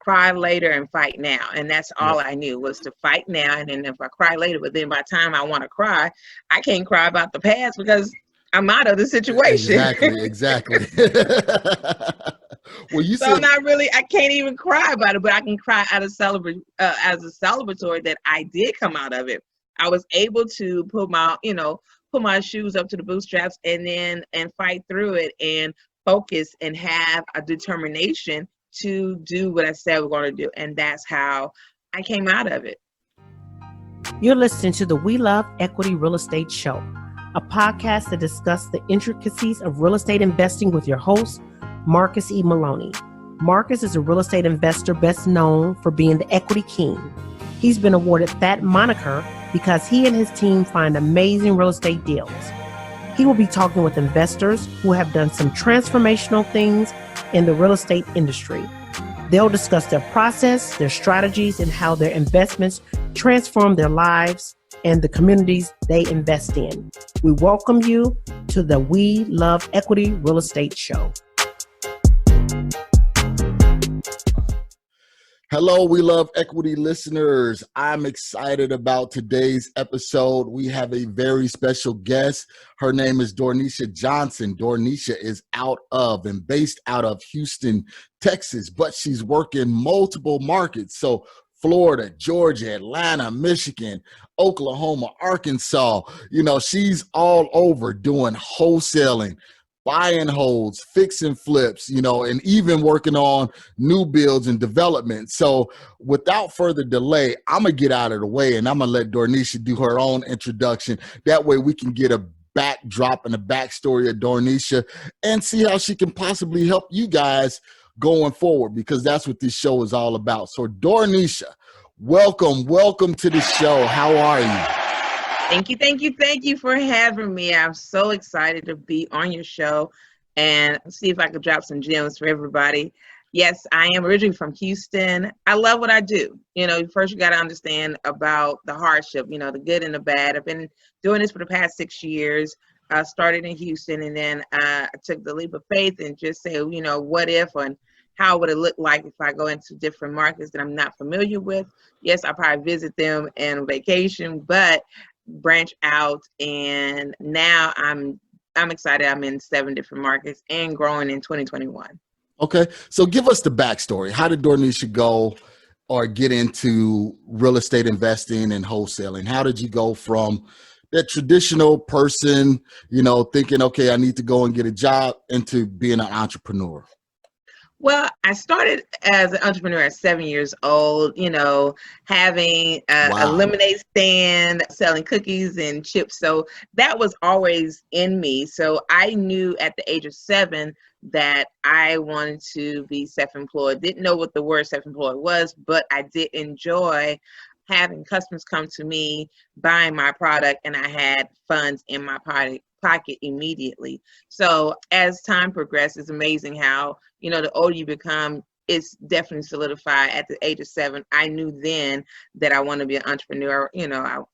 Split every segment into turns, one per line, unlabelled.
cry later and fight now. And that's all I knew was to fight now. And then if I cry later, but then by the time I want to cry, I can't cry about the past because I'm out of the situation.
Exactly. Well, you
So
said
I'm not really, I can't even cry about it, but I can cry out of as a celebratory that I did come out of it. I was able to put my shoes up to the bootstraps and fight through it and focus and have a determination to do what I said we're going to do. And that's how I came out of it.
You're listening to the We Love Equity Real Estate Show, a podcast that discusses the intricacies of real estate investing with your host, Marcus E. Maloney. Marcus is a real estate investor best known for being the equity king. He's been awarded that moniker because he and his team find amazing real estate deals. He will be talking with investors who have done some transformational things in the real estate industry. They'll discuss their process, their strategies, and how their investments transform their lives and the communities they invest in. We welcome you to the We Love Equity Real Estate Show.
Hello, We Love Equity listeners. I'm excited about today's episode. We have a very special guest. Her name is Dorniecesher Johnson. Dorniecesher is based out of Houston, Texas, but she's working multiple markets. So Florida, Georgia, Atlanta, Michigan, Oklahoma, Arkansas. She's all over doing wholesaling, buying holds, fixing flips, and even working on new builds and development. So without further delay, I'm going to get out of the way and I'm going to let Dorniecesher do her own introduction. That way we can get a backdrop and a backstory of Dorniecesher and see how she can possibly help you guys going forward, because that's what this show is all about. So Dorniecesher, welcome to the show. How are you?
Thank you for having me. I'm so excited to be on your show and see if I could drop some gems for everybody. Yes, I am originally from Houston. I love what I do. First you got to understand about the hardship, the good and the bad. I've been doing this for the past 6 years. I started in Houston and then I took the leap of faith and just say, what if and how would it look like if I go into different markets that I'm not familiar with? Yes, I probably visit them and vacation, but branch out, and now I'm excited. I'm in 7 different markets and growing in 2021.
Okay, so give us the backstory. How did Dorniecesher go or get into real estate investing and wholesaling? How did you go from that traditional person, thinking, okay, I need to go and get a job, into being an entrepreneur?
Well, I started as an entrepreneur at 7 years old, having a lemonade stand, selling cookies and chips. So that was always in me. So I knew at the age of 7 that I wanted to be self-employed. Didn't know what the word self-employed was, but I did enjoy having customers come to me, buying my product, and I had funds in my pocket immediately. So as time progressed, it's amazing how, the older you become, it's definitely solidified. At the age of 7, I knew then that I wanted to be an entrepreneur.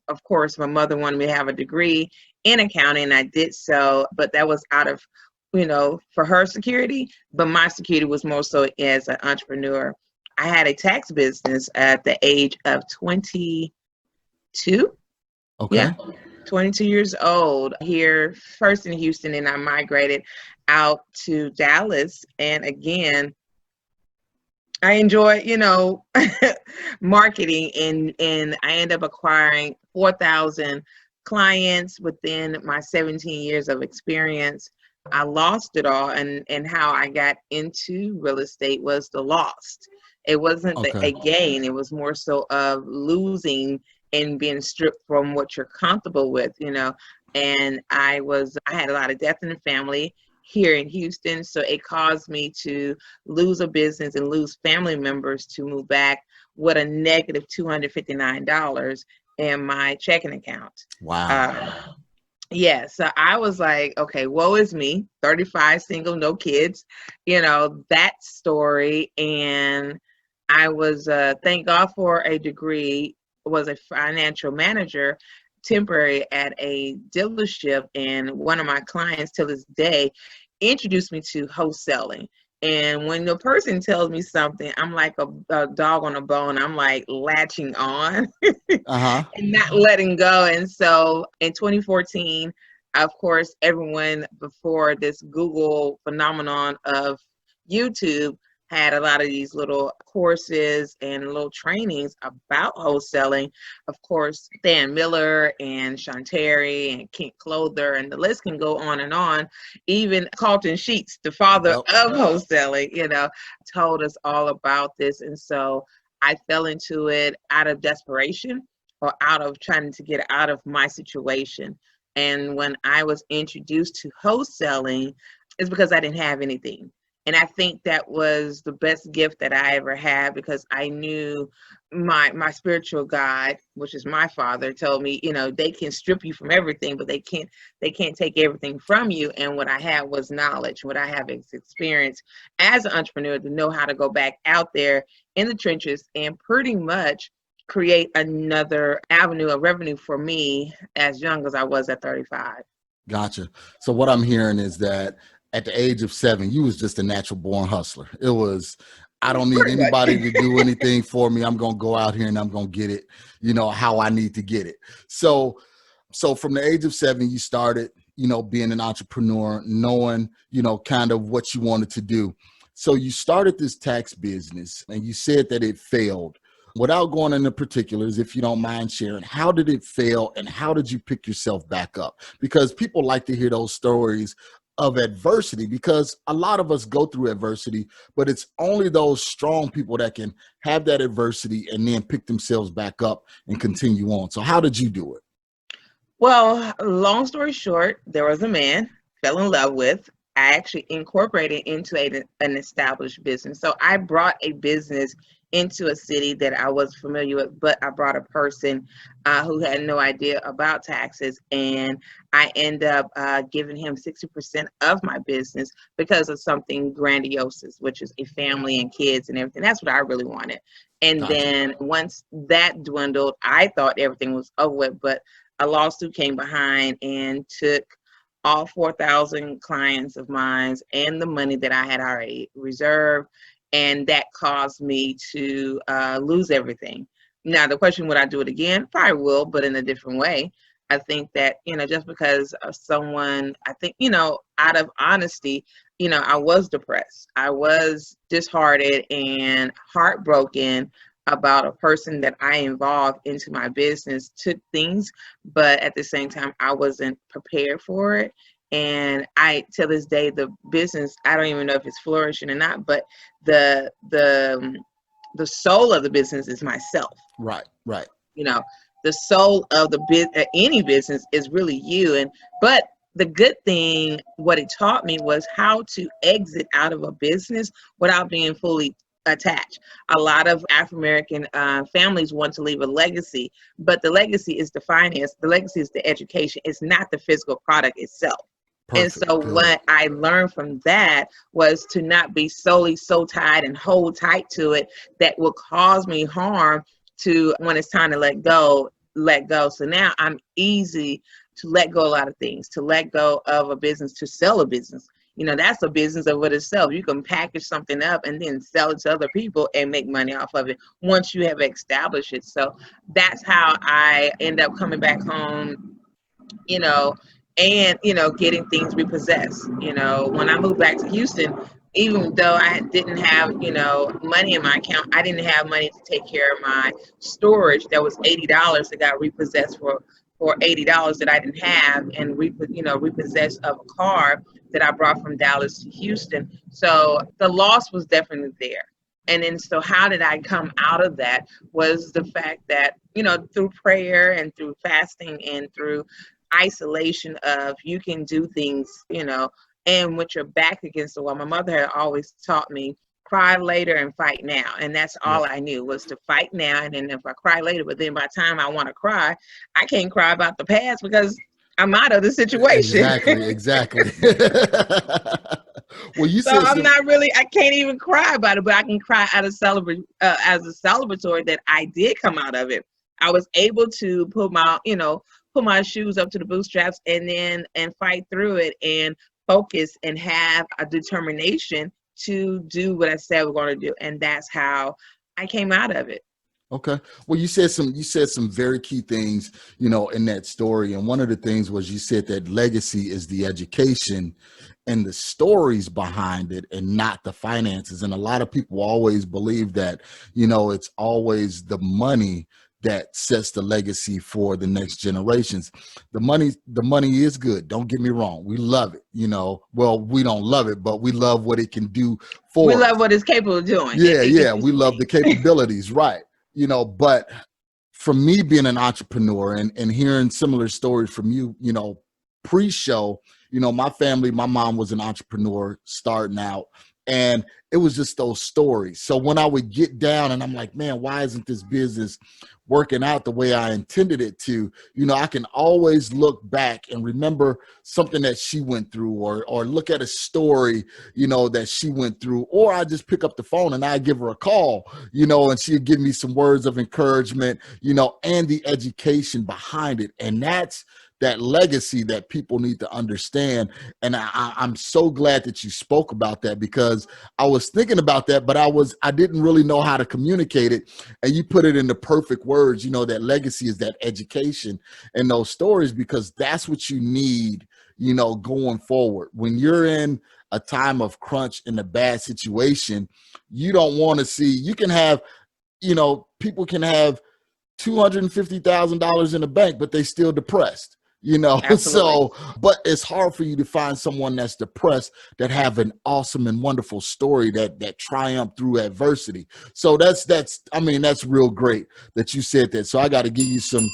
Of course, my mother wanted me to have a degree in accounting, and I did so, but that was out of, for her security, but my security was more so as an entrepreneur. I had a tax business at the age of 22.
Okay.
Yeah. 22 years old here, first in Houston, and I migrated out to Dallas. And again, I enjoy, marketing, and I ended up acquiring 4,000 clients within my 17 years of experience. I lost it all, and how I got into real estate was the loss. It wasn't a gain. It was more so of losing and being stripped from what you're comfortable with, and I had a lot of death in the family here in Houston. So it caused me to lose a business and lose family members to move back with a negative $259 in my checking account.
Wow.
Yeah. So I was like, okay, woe is me, 35, single, no kids, that story. And I was, thank God for a degree, was a financial manager temporary at a dealership, and one of my clients till this day introduced me to wholesaling. And when the person tells me something, I'm like a dog on a bone. I'm like latching on and not letting go. And so in 2014, of course, everyone before this Google phenomenon of YouTube had a lot of these little courses and little trainings about wholesaling. Of course, Dan Miller and Shantari and Kent Clother, and the list can go on and on. Even Carlton Sheets, the father of wholesaling, told us all about this. And so I fell into it out of desperation or out of trying to get out of my situation. And when I was introduced to wholesaling, it's because I didn't have anything. And I think that was the best gift that I ever had, because I knew my spiritual guide, which is my father, told me, they can strip you from everything, but they can't take everything from you. And what I had was knowledge. What I have is experience as an entrepreneur to know how to go back out there in the trenches and pretty much create another avenue of revenue for me as young as I was at 35.
Gotcha. So what I'm hearing is that at the age of 7, you was just a natural born hustler. It was, I don't need anybody to do anything for me. I'm going to go out here and I'm going to get it, how I need to get it. So from the age of 7, you started, being an entrepreneur, knowing, kind of what you wanted to do. So you started this tax business and you said that it failed. Without going into particulars, if you don't mind sharing, how did it fail and how did you pick yourself back up? Because people like to hear those stories of adversity, because a lot of us go through adversity, but it's only those strong people that can have that adversity and then pick themselves back up and continue on. So how did you do it?
Well, long story short, there was a man fell in love with. I actually incorporated into an established business. So I brought a business into a city that I was familiar with, but I brought a person who had no idea about taxes, and I end up giving him 60% of my business because of something grandiose, which is a family and kids and everything. That's what I really wanted. And
Gotcha.
Then once that dwindled, I thought everything was over with, but a lawsuit came behind and took all 4,000 clients of mine and the money that I had already reserved. And that caused me to lose everything. Now, the question, would I do it again? Probably will, but in a different way. I think that, just because of someone, I think, out of honesty, I was depressed. I was disheartened and heartbroken about a person that I involved into my business, took things, but at the same time, I wasn't prepared for it. And to this day, the business, I don't even know if it's flourishing or not, but the soul of the business is myself.
Right.
The soul of any business is really you. But the good thing, what it taught me was how to exit out of a business without being fully attached. A lot of African-American families want to leave a legacy, but the legacy is the finance, the legacy is the education. It's not the physical product itself. Perfect. And so what I learned from that was to not be solely so tied and hold tight to it that will cause me harm to when it's time to let go. So now I'm easy to let go a lot of things, to let go of a business, to sell a business. That's a business of it itself. You can package something up and then sell it to other people and make money off of it once you have established it. So that's how I end up coming back home, and, getting things repossessed. When I moved back to Houston, even though I didn't have, money in my account, I didn't have money to take care of my storage. That was $80 that got repossessed for $80 that I didn't have, and repossessed of a car that I brought from Dallas to Houston. So the loss was definitely there. And then, so how did I come out of that was the fact that, through prayer and through fasting and through isolation of you can do things, and with your back against the wall. My mother had always taught me, cry later and fight now. And that's all I knew was to fight now. And then if I cry later, but then by the time I want to cry, I can't cry about the past because I'm out of the situation.
Exactly. Well, you
so
said
I'm not really, I can't even cry about it, but I can cry out of as a celebratory that I did come out of it. I was able to put my shoes up to the bootstraps and fight through it and focus and have a determination to do what I said we're going to do. And that's how I came out of it.
Okay. Well, you said some very key things, in that story. And one of the things was you said that legacy is the education and the stories behind it and not the finances. And a lot of people always believe that, it's always the money that sets the legacy for the next generations. The money is good. Don't get me wrong. We love it. Well, we don't love it, but we love what it can do for us.
We love what it's capable of doing.
Yeah. We love the capabilities. Right. But from me being an entrepreneur and hearing similar stories from you, pre-show, my family, my mom was an entrepreneur starting out, and it was just those stories. So when I would get down and I'm like, man, why isn't this business working out the way I intended it to? I can always look back and remember something that she went through, or look at a story, that she went through, or I just pick up the phone and I give her a call, and she'd give me some words of encouragement, and the education behind it. And that's that legacy that people need to understand. And I'm so glad that you spoke about that, because I was thinking about that, but I didn't really know how to communicate it. And you put it in the perfect words, that legacy is that education and those stories, because that's what you need, going forward. When you're in a time of crunch in a bad situation, you don't want to see, you can have, people can have $250,000 in the bank, but they still depressed.
Absolutely.
So, but it's hard for you to find someone that's depressed that have an awesome and wonderful story that triumphed through adversity. So that's real great that you said that. So I got to give you some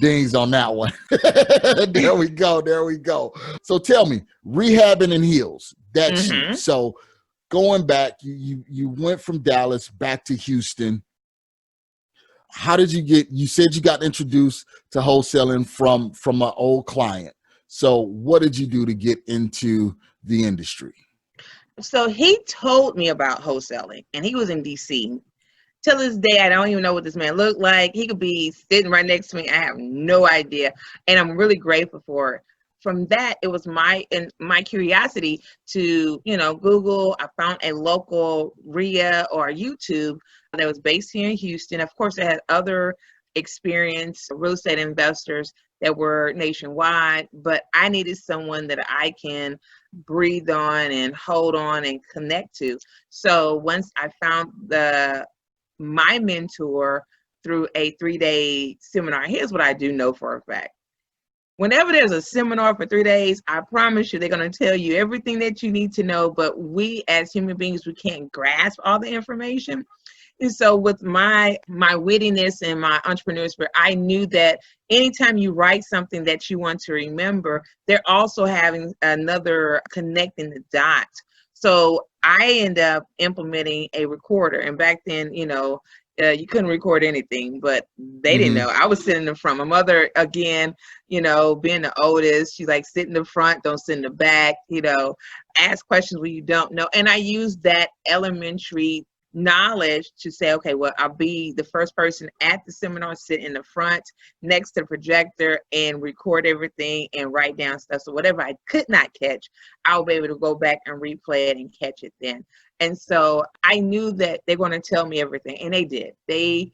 dings on that one. There we go. So tell me, rehabbing in heels, that's you. So going back, you went from Dallas back to Houston. How did you said you got introduced to wholesaling from an old client. So what did you do to get into the industry?
So he told me about wholesaling, and he was in DC. Till this day, I don't even know what this man looked like. He could be sitting right next to me. I have no idea. And I'm really grateful for it. From that, it was my curiosity to, Google. I found a local RIA or YouTube that was based here in Houston. Of course, I had other experienced real estate investors that were nationwide, but I needed someone that I can breathe on and hold on and connect to. So once I found my mentor through a 3-day seminar, here's what I do know for a fact. Whenever there's a seminar for 3 days, I promise you they're going to tell you everything that you need to know, but we as human beings, we can't grasp all the information. And so with my wittiness and my entrepreneurial spirit, I knew that anytime you write something that you want to remember, they're also having another connecting the dots. So I ended up implementing a recorder. And back then, you couldn't record anything, but they didn't know. I was sitting in the front. My mother, again, being the oldest, she's like, sit in the front, don't sit in the back, ask questions when you don't know. And I used that elementary knowledge to say, okay, well, I'll be the first person at the seminar, sit in the front next to the projector and record everything and write down stuff. So whatever I could not catch, I'll be able to go back and replay it and catch it then. And so I knew that they're going to tell me everything, and they did. They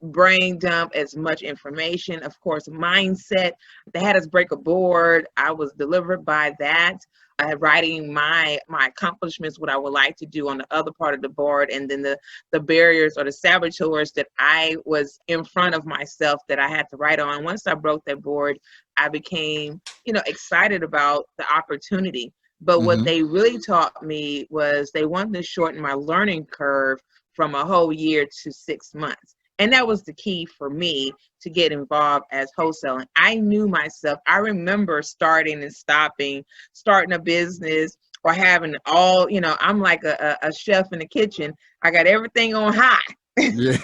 brain dump as much information, of course, mindset. They had us break a board. I was delivered by that. Writing my accomplishments, what I would like to do on the other part of the board, and then the barriers or the saboteurs that I was in front of myself that I had to write on. Once I broke that board, I became, excited about the opportunity. But what they really taught me was they wanted to shorten my learning curve from a whole year to 6 months. And that was the key for me to get involved as wholesaling. I knew myself. I remember starting and stopping, starting a business or having all, I'm like a chef in the kitchen. I got everything on high.
Yeah.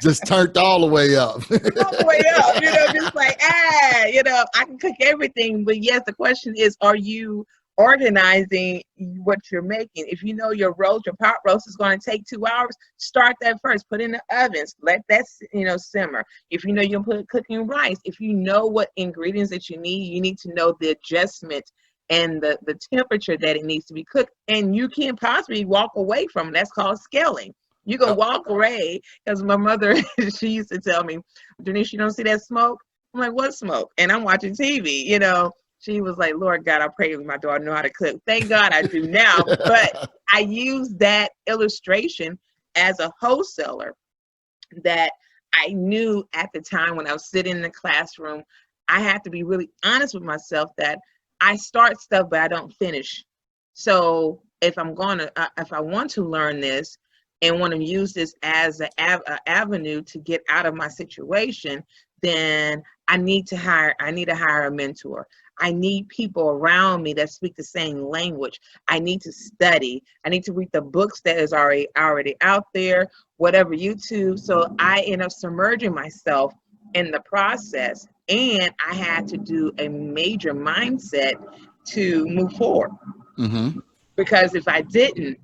Just turned all the way up.
All the way up, just like, I can cook everything. But yes, the question is, are you organizing what you're making? If you know your pot roast is going to take 2 hours, start that first. Put in the ovens, let that simmer. If you know you're cooking rice, if you know what ingredients that you need to know the adjustment and the temperature that it needs to be cooked. And you can't possibly walk away from it. That's called scaling. You can walk away, because my mother, she used to tell me, Denise, you don't see that smoke? I'm like, what smoke? And I'm watching TV, you know. She was like, Lord God, I pray my daughter know how to cook. Thank God I do now. But I use that illustration as a wholesaler, that I knew at the time when I was sitting in the classroom, I had to be really honest with myself that I start stuff, but I don't finish. So if I want to learn this and want to use this as an avenue to get out of my situation, then I need to hire a mentor. I need people around me that speak the same language. I need to study. I need to read the books that is already out there, whatever, YouTube. So I end up submerging myself in the process, and I had to do a major mindset to move forward.
Mm-hmm.
Because if I didn't,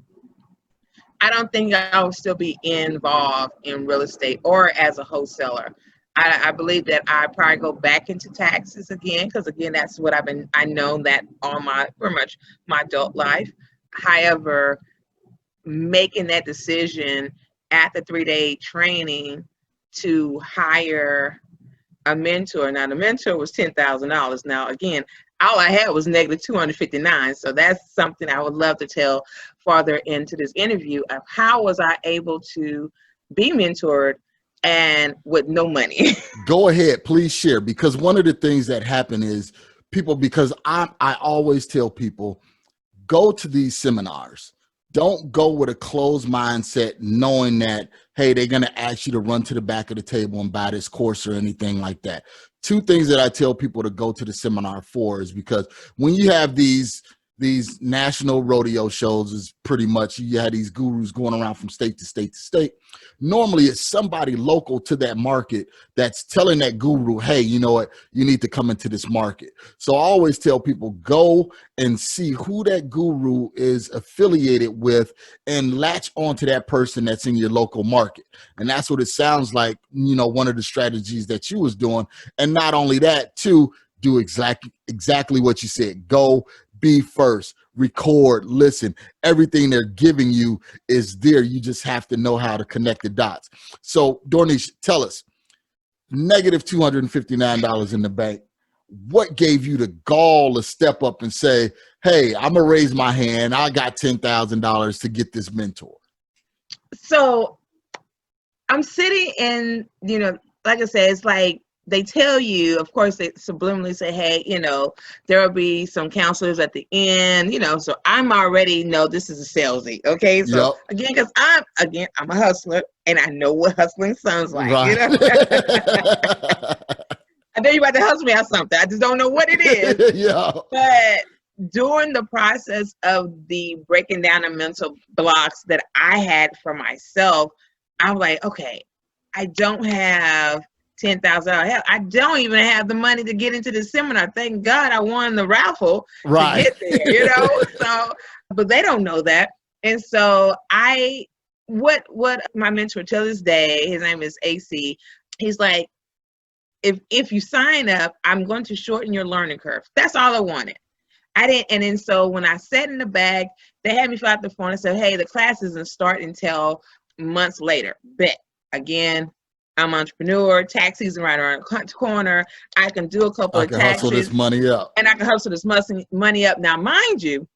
I don't think I would still be involved in real estate or as a wholesaler. I believe that I probably go back into taxes again, because again, that's what I know that all pretty much my adult life. However, making that decision at the 3-day training to hire a mentor. Now the mentor was $10,000. Now again, all I had was negative 259. So that's something I would love to tell farther into this interview of how was I able to be mentored and with no money.
Go ahead, please share, because one of the things that happen is people, because I always tell people, go to these seminars. Don't go with a closed mindset knowing that, hey, they're going to ask you to run to the back of the table and buy this course or anything like that. Two things that I tell people to go to the seminar for is because when you have these national rodeo shows, is pretty much you have these gurus going around from state to state to state. Normally it's somebody local to that market that's telling that guru, hey, you know what, you need to come into this market. So I always tell people, go and see who that guru is affiliated with and latch onto that person that's in your local market. And that's what it sounds like, you know, one of the strategies that you was doing. And not only that, too, do exactly what you said. Go, be first, record, listen. Everything they're giving you is there. You just have to know how to connect the dots. So, Dorniecesher, tell us, negative $259 in the bank. What gave you the gall to step up and say, hey, I'm going to raise my hand. I got $10,000 to get this mentor?
So I'm sitting in, you know, like I said, it's like, they tell you, of course, they subliminally say, hey, you know, there will be some counselors at the end, you know, so I'm already know this is a salesy. Okay. So
Yep.
again, because I'm a hustler and I know what hustling sounds like,
Right.
you know. I know you're about to hustle me on something. I just don't know what it is.
Yeah.
But during the process of the breaking down the mental blocks that I had for myself, I'm like, okay, I don't have $10,000. I don't even have the money to get into the seminar. Thank God I won the raffle to get there, you know? So, but they don't know that. And so what my mentor till this day, his name is AC, he's like, if you sign up, I'm going to shorten your learning curve. That's all I wanted. I didn't, and then so when I sat in the bag, they had me fill out the form and said, hey, the class doesn't start until months later. Bet, again, I'm an entrepreneur, tax season right around the corner. I can do a couple of taxes. I can
hustle this money up.
And I can hustle this money up. Now, mind you,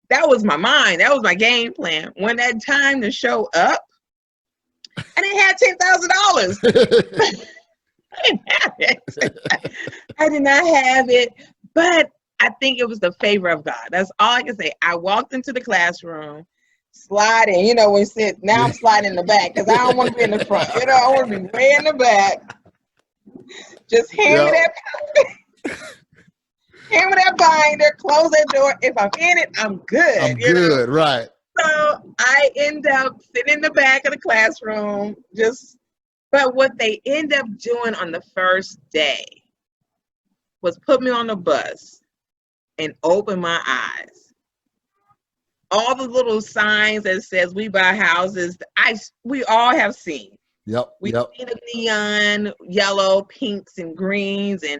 that was my mind. That was my game plan. When that time to show up, I didn't have $10,000. I didn't have it. I did not have it. But I think it was the favor of God. That's all I can say. I walked into the classroom, sliding, you know, when you sit, now I'm sliding in the back because I don't want to be in the front. You know, I want to be way in the back. Just hand me that binder, close that door. If I'm in it, I'm good.
I'm good, right.
So I end up sitting in the back of the classroom, but what they end up doing on the first day was put me on the bus and open my eyes. All the little signs that says we buy houses, we all have seen. We've seen the neon, yellow, pinks, and greens, and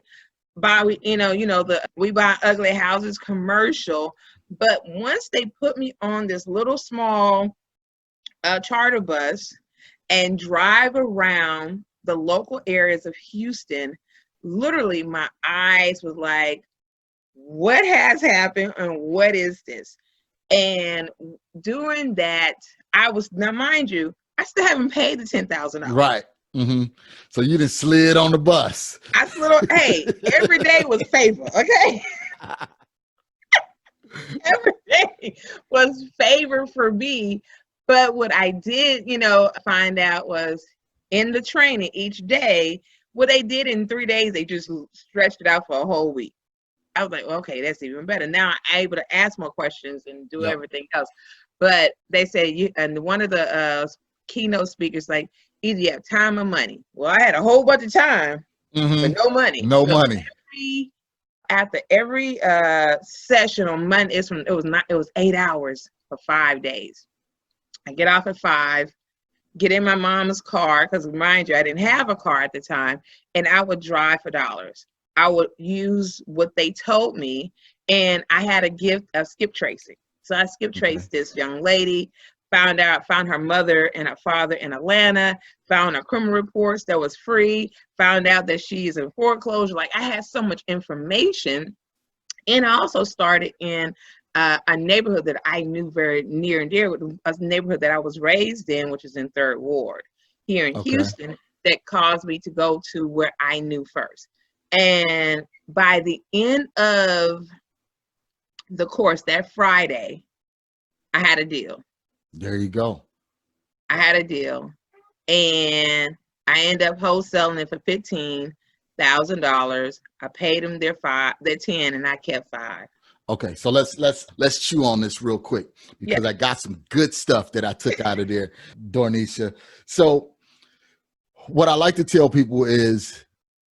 buy, we buy ugly houses commercial. But once they put me on this little small charter bus and drive around the local areas of Houston, literally my eyes was like, what has happened and what is this? And during that, now mind you, I still haven't paid the $10,000.
Right. Mm-hmm. So you done slid on the bus.
I slid hey, every day was favor, okay? Every day was favor for me. But what I did, find out was in the training each day, what they did in 3 days, they just stretched it out for a whole week. I was like, okay, that's even better. Now I'm able to ask more questions and do everything else. But they say, and one of the keynote speakers, like, either you have time or money. Well, I had a whole bunch of time, but no money.
No money.
After every session on Monday, it was 8 hours for 5 days. I get off at 5, get in my mom's car, because mind you, I didn't have a car at the time, and I would drive for dollars. I would use what they told me, and I had a gift of skip tracing. So I skip traced this young lady, found her mother and her father in Atlanta, found her criminal reports that was free, found out that she's in foreclosure. Like, I had so much information. And I also started in a neighborhood that I knew very near and dear, a neighborhood that I was raised in, which is in 3rd Ward here in Houston, that caused me to go to where I knew first. And by the end of the course, that Friday, I had a deal.
There you go.
I had a deal, and I ended up wholesaling it for $15,000. I paid them their 10, and I kept 5.
Okay, so let's chew on this real quick, because I got some good stuff that I took out of there, Dorniecesher. So what I like to tell people is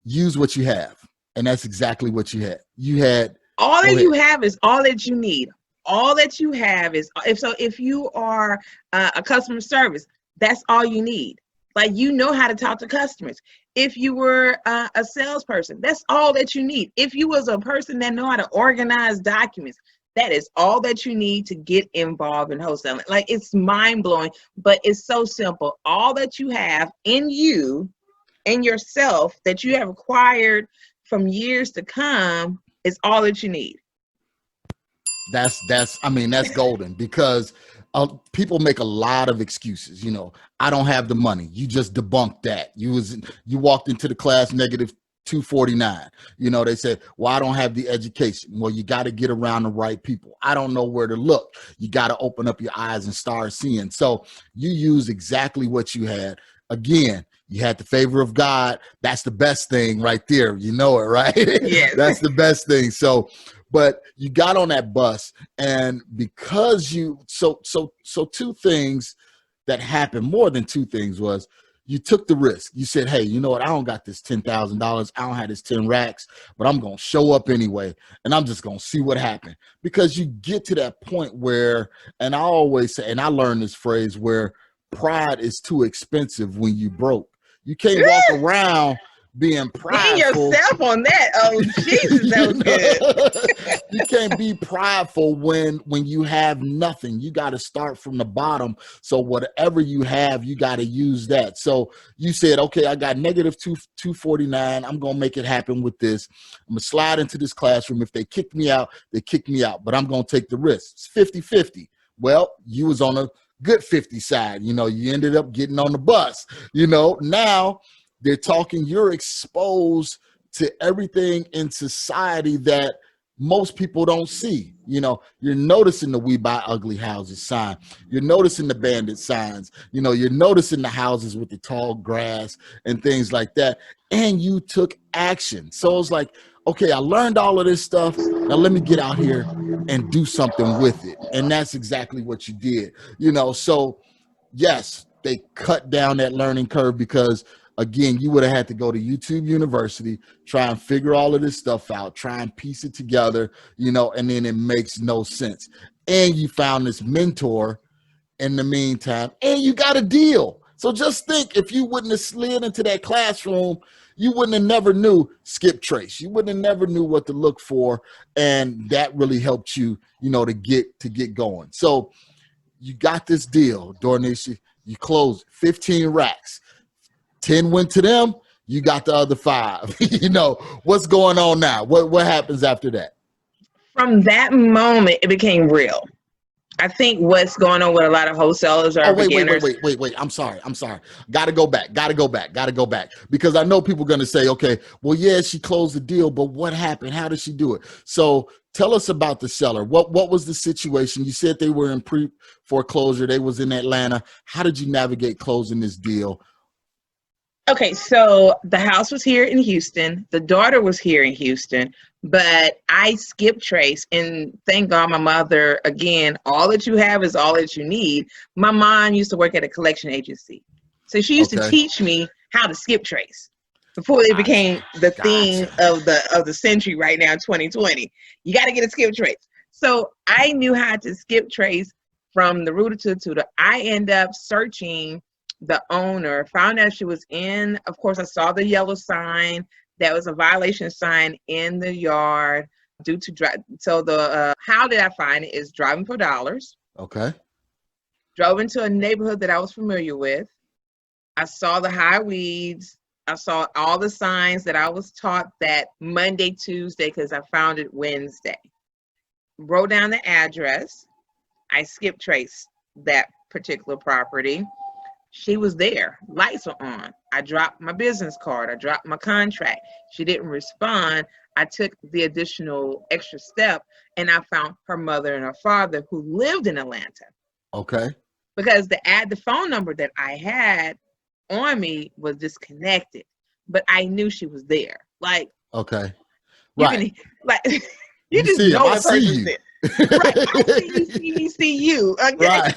use what you have, and that's exactly what you had. You had
all that you have is all that you need. All that you have is if you are a customer service, that's all you need. Like, how to talk to customers. If you were a salesperson, that's all that you need. If you was a person that know how to organize documents, that is all that you need to get involved in wholesaling. Like, it's mind blowing, but it's so simple. All that you have in you, in yourself, that you have acquired from years to come, is all that you need.
That's golden, because people make a lot of excuses. I don't have the money. You just debunked that. You walked into the class negative 249. They said, well, I don't have the education. Well, you got to get around the right people. I don't know where to look. You got to open up your eyes and start seeing. So you use exactly what you had. Again, you had the favor of God. That's the best thing right there. You know it, right?
Yes.
That's the best thing. So, but you got on that bus, and because so 2 things that happened, more than 2 things, was you took the risk. You said, hey, you know what? I don't got this $10,000. I don't have this 10 racks, but I'm going to show up anyway, and I'm just going to see what happened. Because you get to that point where, and I always say, and I learned this phrase, where pride is too expensive when you broke. You can't walk around being prideful.
Being yourself on that. Oh, Jesus, that was good.
You can't be prideful when you have nothing. You got to start from the bottom. So whatever you have, you got to use that. So you said, okay, I got negative 249. I'm going to make it happen with this. I'm going to slide into this classroom. If they kick me out, they kick me out. But I'm going to take the risk. It's 50-50. Well, you was on a good 50 side. You ended up getting on the bus. Now they're talking, you're exposed to everything in society that most people don't see. You're noticing the "We Buy Ugly Houses" sign. You're noticing the bandit signs. You're noticing the houses with the tall grass and things like that. And you took action. So it's like, okay, I learned all of this stuff. Now let me get out here and do something with it. And that's exactly what you did. So yes, they cut down that learning curve, because again, you would have had to go to YouTube University, try and figure all of this stuff out, try and piece it together, and then it makes no sense. And you found this mentor in the meantime, and you got a deal. So just think, if you wouldn't have slid into that classroom, you wouldn't have never knew skip trace. You wouldn't have never knew what to look for. And that really helped you, to get going. So you got this deal, Dorniecesher. You closed 15 racks. 10 went to them. You got the other 5. What's going on now? What happens after that?
From that moment, it became real. I think what's going on with a lot of wholesalers are beginners.
Wait. I'm sorry. Got to go back. Because I know people are going to say, okay, well, yeah, she closed the deal, but what happened? How did she do it? So tell us about the seller. What was the situation? You said they were in pre-foreclosure. They was in Atlanta. How did you navigate closing this deal?
Okay, so the house was here in Houston. The daughter was here in Houston, but I skipped trace, and thank God my mother, again, all that you have is all that you need. My mom used to work at a collection agency. So she used to teach me how to skip trace before it became the thing of the century right now, 2020. You got to get a skip trace. So I knew how to skip trace from the rooter to the tutor. I end up searching the owner, found out she was in, of course, I saw the yellow sign. That was a violation sign in the yard due to drive. So how did I find it is driving for dollars.
Okay.
Drove into a neighborhood that I was familiar with. I saw the high weeds. I saw all the signs that I was taught that Monday, Tuesday, because I found it Wednesday. Wrote down the address. I skip traced that particular property. She was there. Lights were on. I dropped my business card. I dropped my contract. She didn't respond. I took the additional extra step, and I found her mother and her father who lived in Atlanta.
Okay.
Because the phone number that I had on me was disconnected, but I knew she was there. Like,
okay.
Right. You just know the person's there. Right. I see you, see you. Okay.
Right.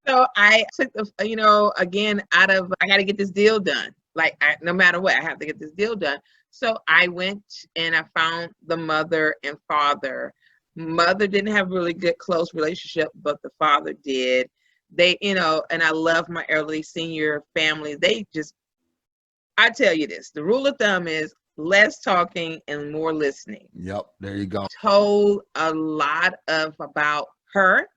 So I took again, I got to get this deal done. Like, no matter what, I have to get this deal done. So I went and I found the mother and father. Mother didn't have really good, close relationship, but the father did. They, and I love my elderly senior family. I tell you this, the rule of thumb is less talking and more listening.
Yep, there you go.
Told a lot about her,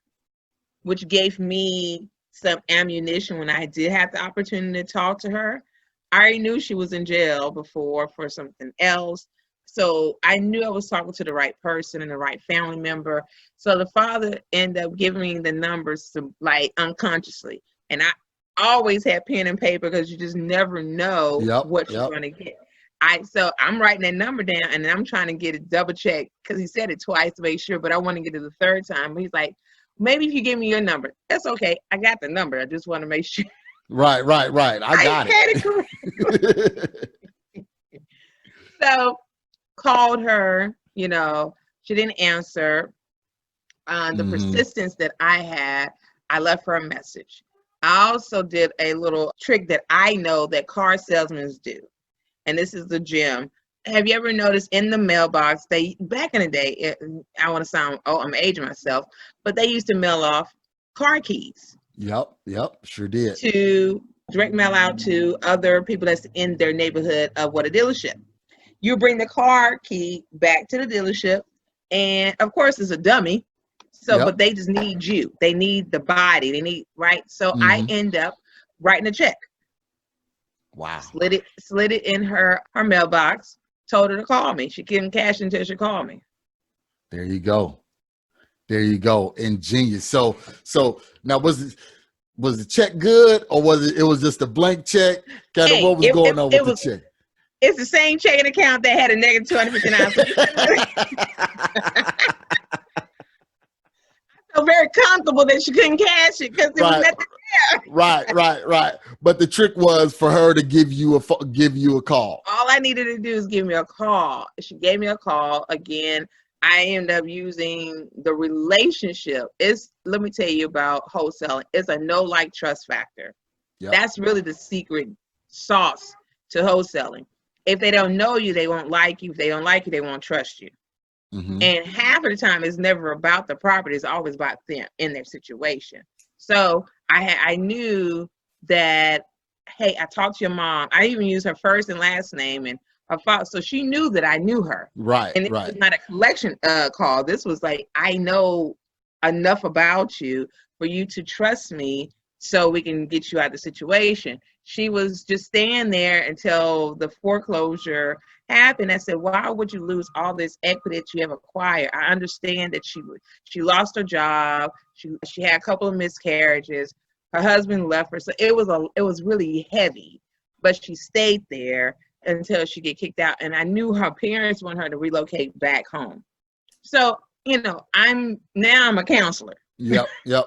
which gave me some ammunition when I did have the opportunity to talk to her. I already knew she was in jail before for something else. So I knew I was talking to the right person and the right family member. So the father ended up giving me the numbers unconsciously. And I always had pen and paper because you just never know what you're going to get. So I'm writing that number down, and I'm trying to get it double checked because he said it twice to make sure, but I want to get it the third time. He's like, maybe if you give me your number. That's okay. I got the number. I just want to make sure.
Right. I got
it. So called her, she didn't answer. The persistence that I had, I left her a message. I also did a little trick that I know that car salesmen do. And this is the gem. Have you ever noticed in the mailbox, back in the day, I want to sound, I'm aging myself, but they used to mail off car keys.
Yep, sure did.
To direct mail out to other people that's in their neighborhood of what a dealership. You bring the car key back to the dealership, and of course it's a dummy. So, but they just need you. They need the body. Right? So I end up writing a check.
Wow.
Slid it in her mailbox. Told her to call me. She couldn't cash until she called me.
There you go. Ingenious. So now was the check good, or was it was just a blank check? What was going on with the check?
It's the same checking account that had a negative 259. I felt very comfortable that she couldn't cash it because there was nothing there.
Right. But the trick was for her to give you a call.
All I needed to do is give me a call. She gave me a call. Again, I ended up using the relationship. Let me tell you about wholesaling. It's a like, trust factor. Yep. That's really the secret sauce to wholesaling. If they don't know you, they won't like you. If they don't like you, they won't trust you. And half of the time, it's never about the property. It's always about them in their situation. So I knew that, hey, I talked to your mom. I even used her first and last name and her father, so she knew that I knew her.
Right,
and it was not a collection call. This was like, I know enough about you for you to trust me so we can get you out of the situation. She was just staying there until the foreclosure happened. I said, why would you lose all this equity that you have acquired? I understand that she lost her job. She had a couple of miscarriages. Her husband left her. So it was really heavy, but she stayed there until she get kicked out. And I knew her parents wanted her to relocate back home. So, I'm a counselor.
Yep. You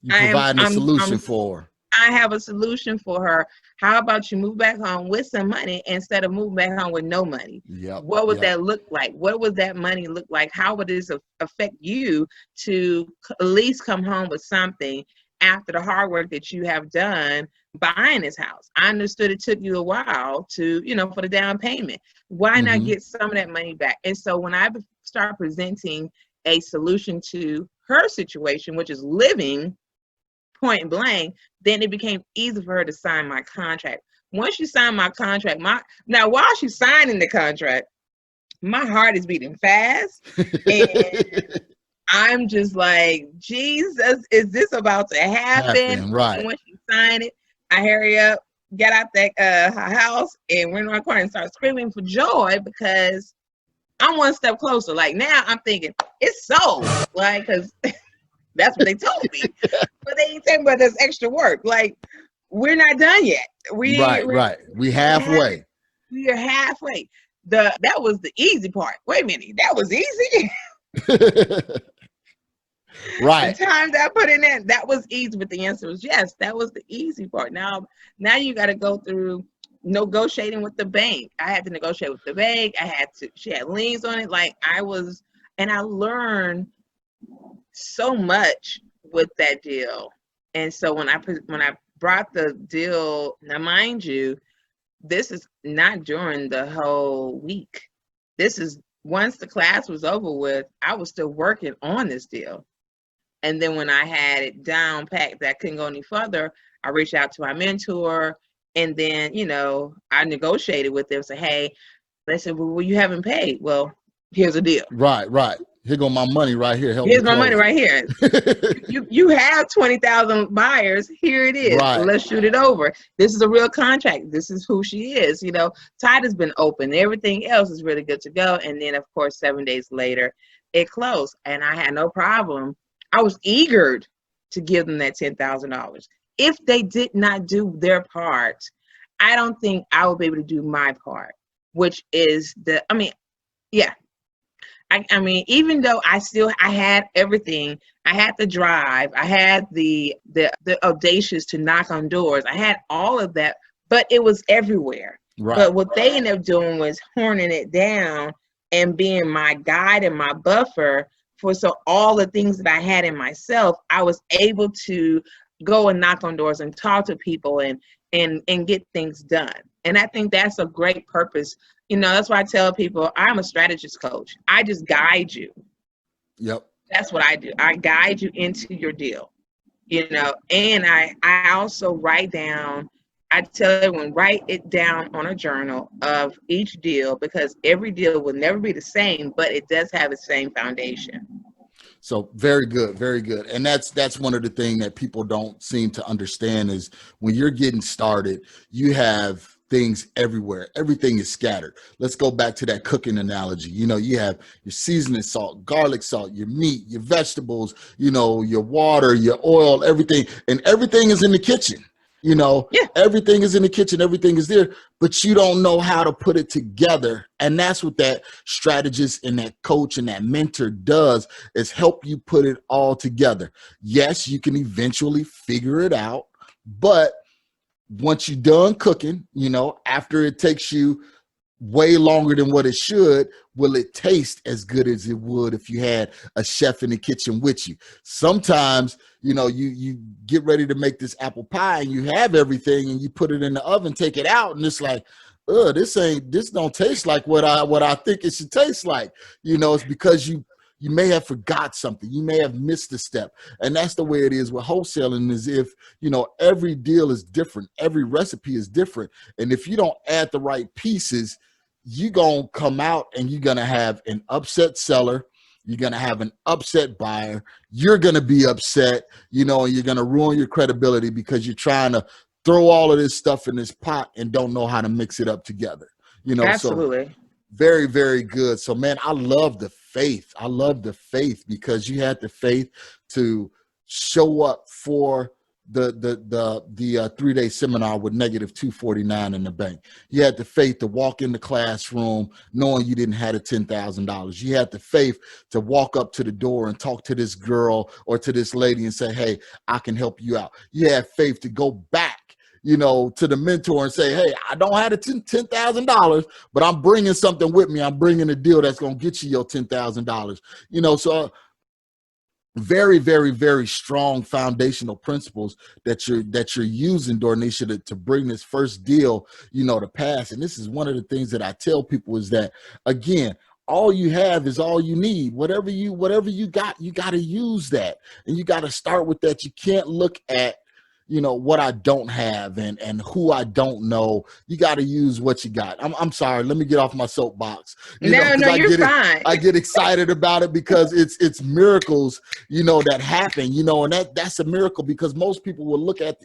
provide a solution for her.
I have a solution for her. How about you move back home with some money instead of moving back home with no money?
Yep.
What would that look like? What would that money look like? How would this affect you to at least come home with something after the hard work that you have done buying this house? I understood it took you a while to, for the down payment. Why not get some of that money back? And so when I start presenting a solution to her situation, which is living point blank, then it became easy for her to sign my contract. Once you sign my contract, now while she's signing the contract, my heart is beating fast. And I'm just like, Jesus, is this about to happen?
Right.
And when she signed it, I hurry up, get out that house, and went in my car and started screaming for joy because I'm one step closer. Like now I'm thinking, it's sold. Like, because that's what they told me. But they ain't saying about this extra work. Like, we're not done yet.
Right. We halfway.
We are halfway. That was the easy part. Wait a minute, that was easy.
Right.
The time that I put in that was easy, but the answer was yes. That was the easy part. Now you got to go through negotiating with the bank. I had to negotiate with the bank. She had liens on it. And I learned so much with that deal. And so when I brought the deal, now mind you, this is not during the whole week. This is once the class was over with, I was still working on this deal. And then when I had it down packed that I couldn't go any further, I reached out to my mentor, and then, I negotiated with them, say, hey, they said, well, you haven't paid. Well, here's the deal.
Right. Here go my money right here.
Here's my money right here. you have 20,000 buyers. Here it is.
Right.
Let's shoot it over. This is a real contract. This is who she is. Title's been open. Everything else is really good to go. And then, of course, 7 days later, it closed. And I had no problem. I was eager to give them that $10,000. If they did not do their part, I don't think I would be able to do my part, which is even though I had everything, I had the drive, I had the audacious to knock on doors, I had all of that, but it was everywhere. Right. But what they ended up doing was horning it down and being my guide and my buffer so all the things that I had in myself, I was able to go and knock on doors and talk to people and get things done. And I think that's a great purpose. That's why I tell people I'm a strategist coach. I just guide you.
Yep.
That's what I do. I guide you into your deal, and I also write down, I tell everyone, write it down on a journal of each deal, because every deal will never be the same, but it does have the same foundation.
So very good, very good. And that's one of the things that people don't seem to understand is when you're getting started, you have things everywhere. Everything is scattered. Let's go back to that cooking analogy. You have your seasoning salt, garlic salt, your meat, your vegetables, your water, your oil, everything. And everything is in the kitchen. Everything is in the kitchen, everything is there, but you don't know how to put it together. And that's what that strategist and that coach and that mentor does, is help you put it all together. Yes, you can eventually figure it out, but once you're done cooking, after it takes you way longer than what it should, will it taste as good as it would if you had a chef in the kitchen with you? Sometimes, you get ready to make this apple pie and you have everything and you put it in the oven, take it out, and it's like, this don't taste like what I think it should taste like. It's because you you may have forgot something. You may have missed a step. And that's the way it is with wholesaling, is if, you know, every deal is different. Every recipe is different. And if you don't add the right pieces, you're going to come out and you're going to have an upset seller. You're going to have an upset buyer. You're going to be upset, you know, and you're going to ruin your credibility because you're trying to throw all of this stuff in this pot and don't know how to mix it up together. You know,
absolutely.
So very, very good. So, man, I love the faith. I love the faith because you had the faith to show up for the 3-day seminar with negative 249 in the bank. You had the faith to walk in the classroom knowing you didn't have the $10,000. You had the faith to walk up to the door and talk to this girl or to this lady and say, hey, I can help you out. You had faith to go back, you know, to the mentor and say, hey, I don't have the $10,000, but I'm bringing something with me. I'm bringing a deal that's going to get you your $10,000. You know, so very, very, very strong foundational principles that you're using, Dorniecesher, to bring this first deal, you know, to pass. And this is one of the things that I tell people is that, again, all you have is all you need. Whatever you got, you got to use that. And you got to start with that. You can't look at, you know, what I don't have and who I don't know. You got to use what you got. I'm sorry. Let me get off my soapbox.
No, you're fine.
I get excited about it because it's miracles, you know, that happen, you know, and that's a miracle because most people will look at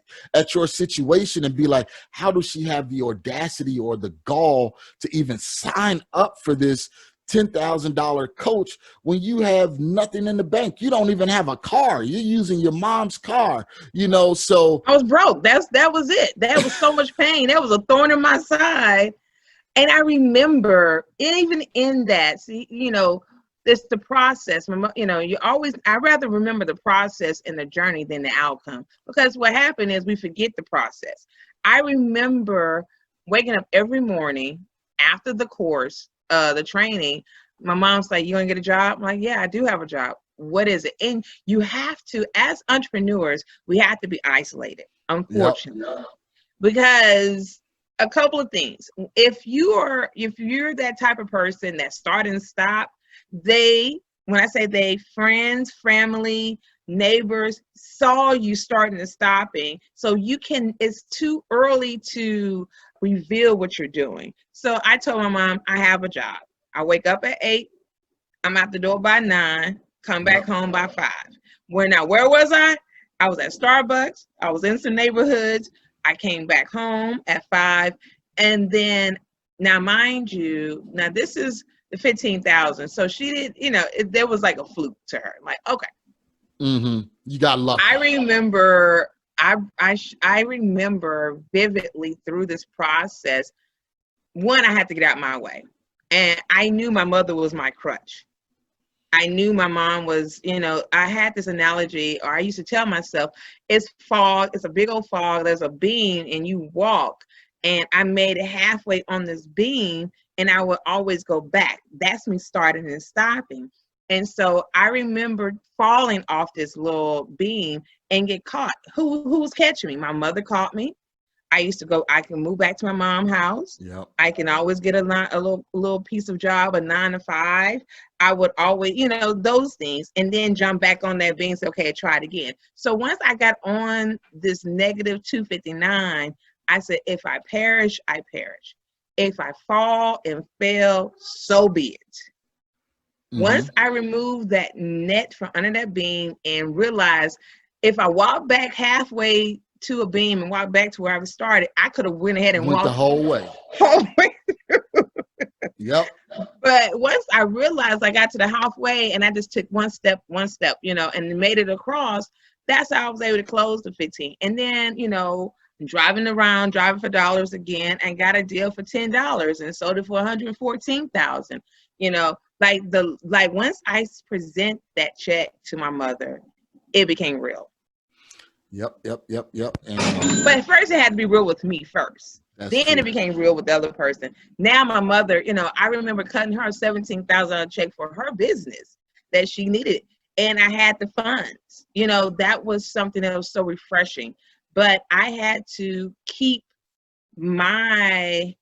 your situation and be like, how does she have the audacity or the gall to even sign up for this $10,000 coach when you have nothing in the bank? You don't even have a car. You're using your mom's car, you know. So
I was broke. That was it. That was so much pain. That was a thorn in my side. And I remember even in that, see, you know, it's the process. You know, I rather remember the process and the journey than the outcome, because what happened is we forget the process. I remember waking up every morning after the course, the training. My mom's like, you gonna get a job? I'm like, yeah, I do have a job. What is it? And you have to, as entrepreneurs, we have to be isolated, unfortunately. Yep. Because a couple of things. If you're that type of person that start and stop, when I say they, friends, family, neighbors saw you starting and stopping. So it's too early to reveal what you're doing. So I told my mom, I have a job. I wake up at 8, I'm out the door by 9, come back home by 5. Where was I? I was at Starbucks. I was in some neighborhoods. I came back home at 5. And then, now mind you, now this is the 15,000. So she did, you know, there was like a fluke to her. Like, okay.
Mm-hmm. You got lucky.
I remember vividly through this process, one, I had to get out my way. And I knew my mother was my crutch. I knew my mom was, you know, I had this analogy, or I used to tell myself, it's fog, it's a big old fog, there's a beam and you walk. And I made it halfway on this beam and I would always go back. That's me starting and stopping. And so I remember falling off this little beam and get caught. Who was catching me? My mother caught me. I can move back to my mom's house.
Yep.
I can always get a little piece of job, a 9 to 5. I would always, you know, those things, and then jump back on that beam and say, okay, try it again. So once I got on this negative 259, I said, if I perish, I perish. If I fall and fail, so be it. Mm-hmm. Once I removed that net from under that beam and realized if I walk back halfway to a beam and walk back to where I started, I could have went ahead and walked
the whole way. Yep.
But once I realized I got to the halfway and I just took one step, you know, and made it across, that's how I was able to close the 15. And then, you know, driving for dollars again, and got a deal for $10 and sold it for $114,000. You know, like once I present that check to my mother, it became real.
Yep.
But first it had to be real with me first. Then
true.
It became real with the other person. Now my mother, you know, I remember cutting her a $17,000 check for her business that she needed. And I had the funds. You know, that was something that was so refreshing. But I had to keep my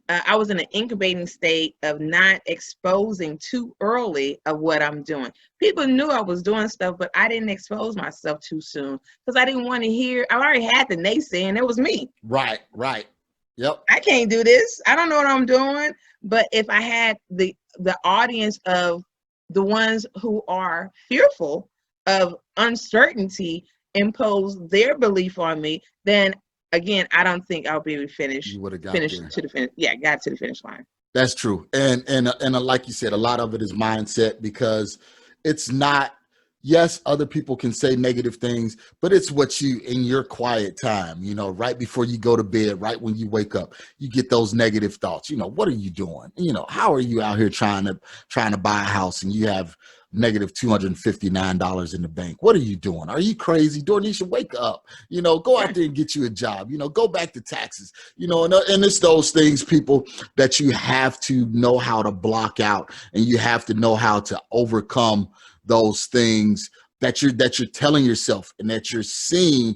I was in an incubating state of not exposing too early of what I'm doing. People knew I was doing stuff, but I didn't expose myself too soon because I didn't want to hear. I already had the naysaying. It was me.
Right. Yep.
I can't do this. I don't know what I'm doing. But if I had the audience of the ones who are fearful of uncertainty impose their belief on me, then again, I don't think I'll be able to finish.
You would have got
got to the finish line.
That's true. And like you said, a lot of it is mindset, because it's not, yes, other people can say negative things, but it's what you, in your quiet time, right before you go to bed, right when you wake up, you get those negative thoughts. What are you doing? How are you out here trying to buy a house and you have negative $259 in the bank? What are you doing? Are you crazy? Dorniecesher, wake up, go out there and get you a job, go back to taxes, and it's those things, people, that you have to know how to block out, and you have to know how to overcome those things that you're telling yourself and that you're seeing,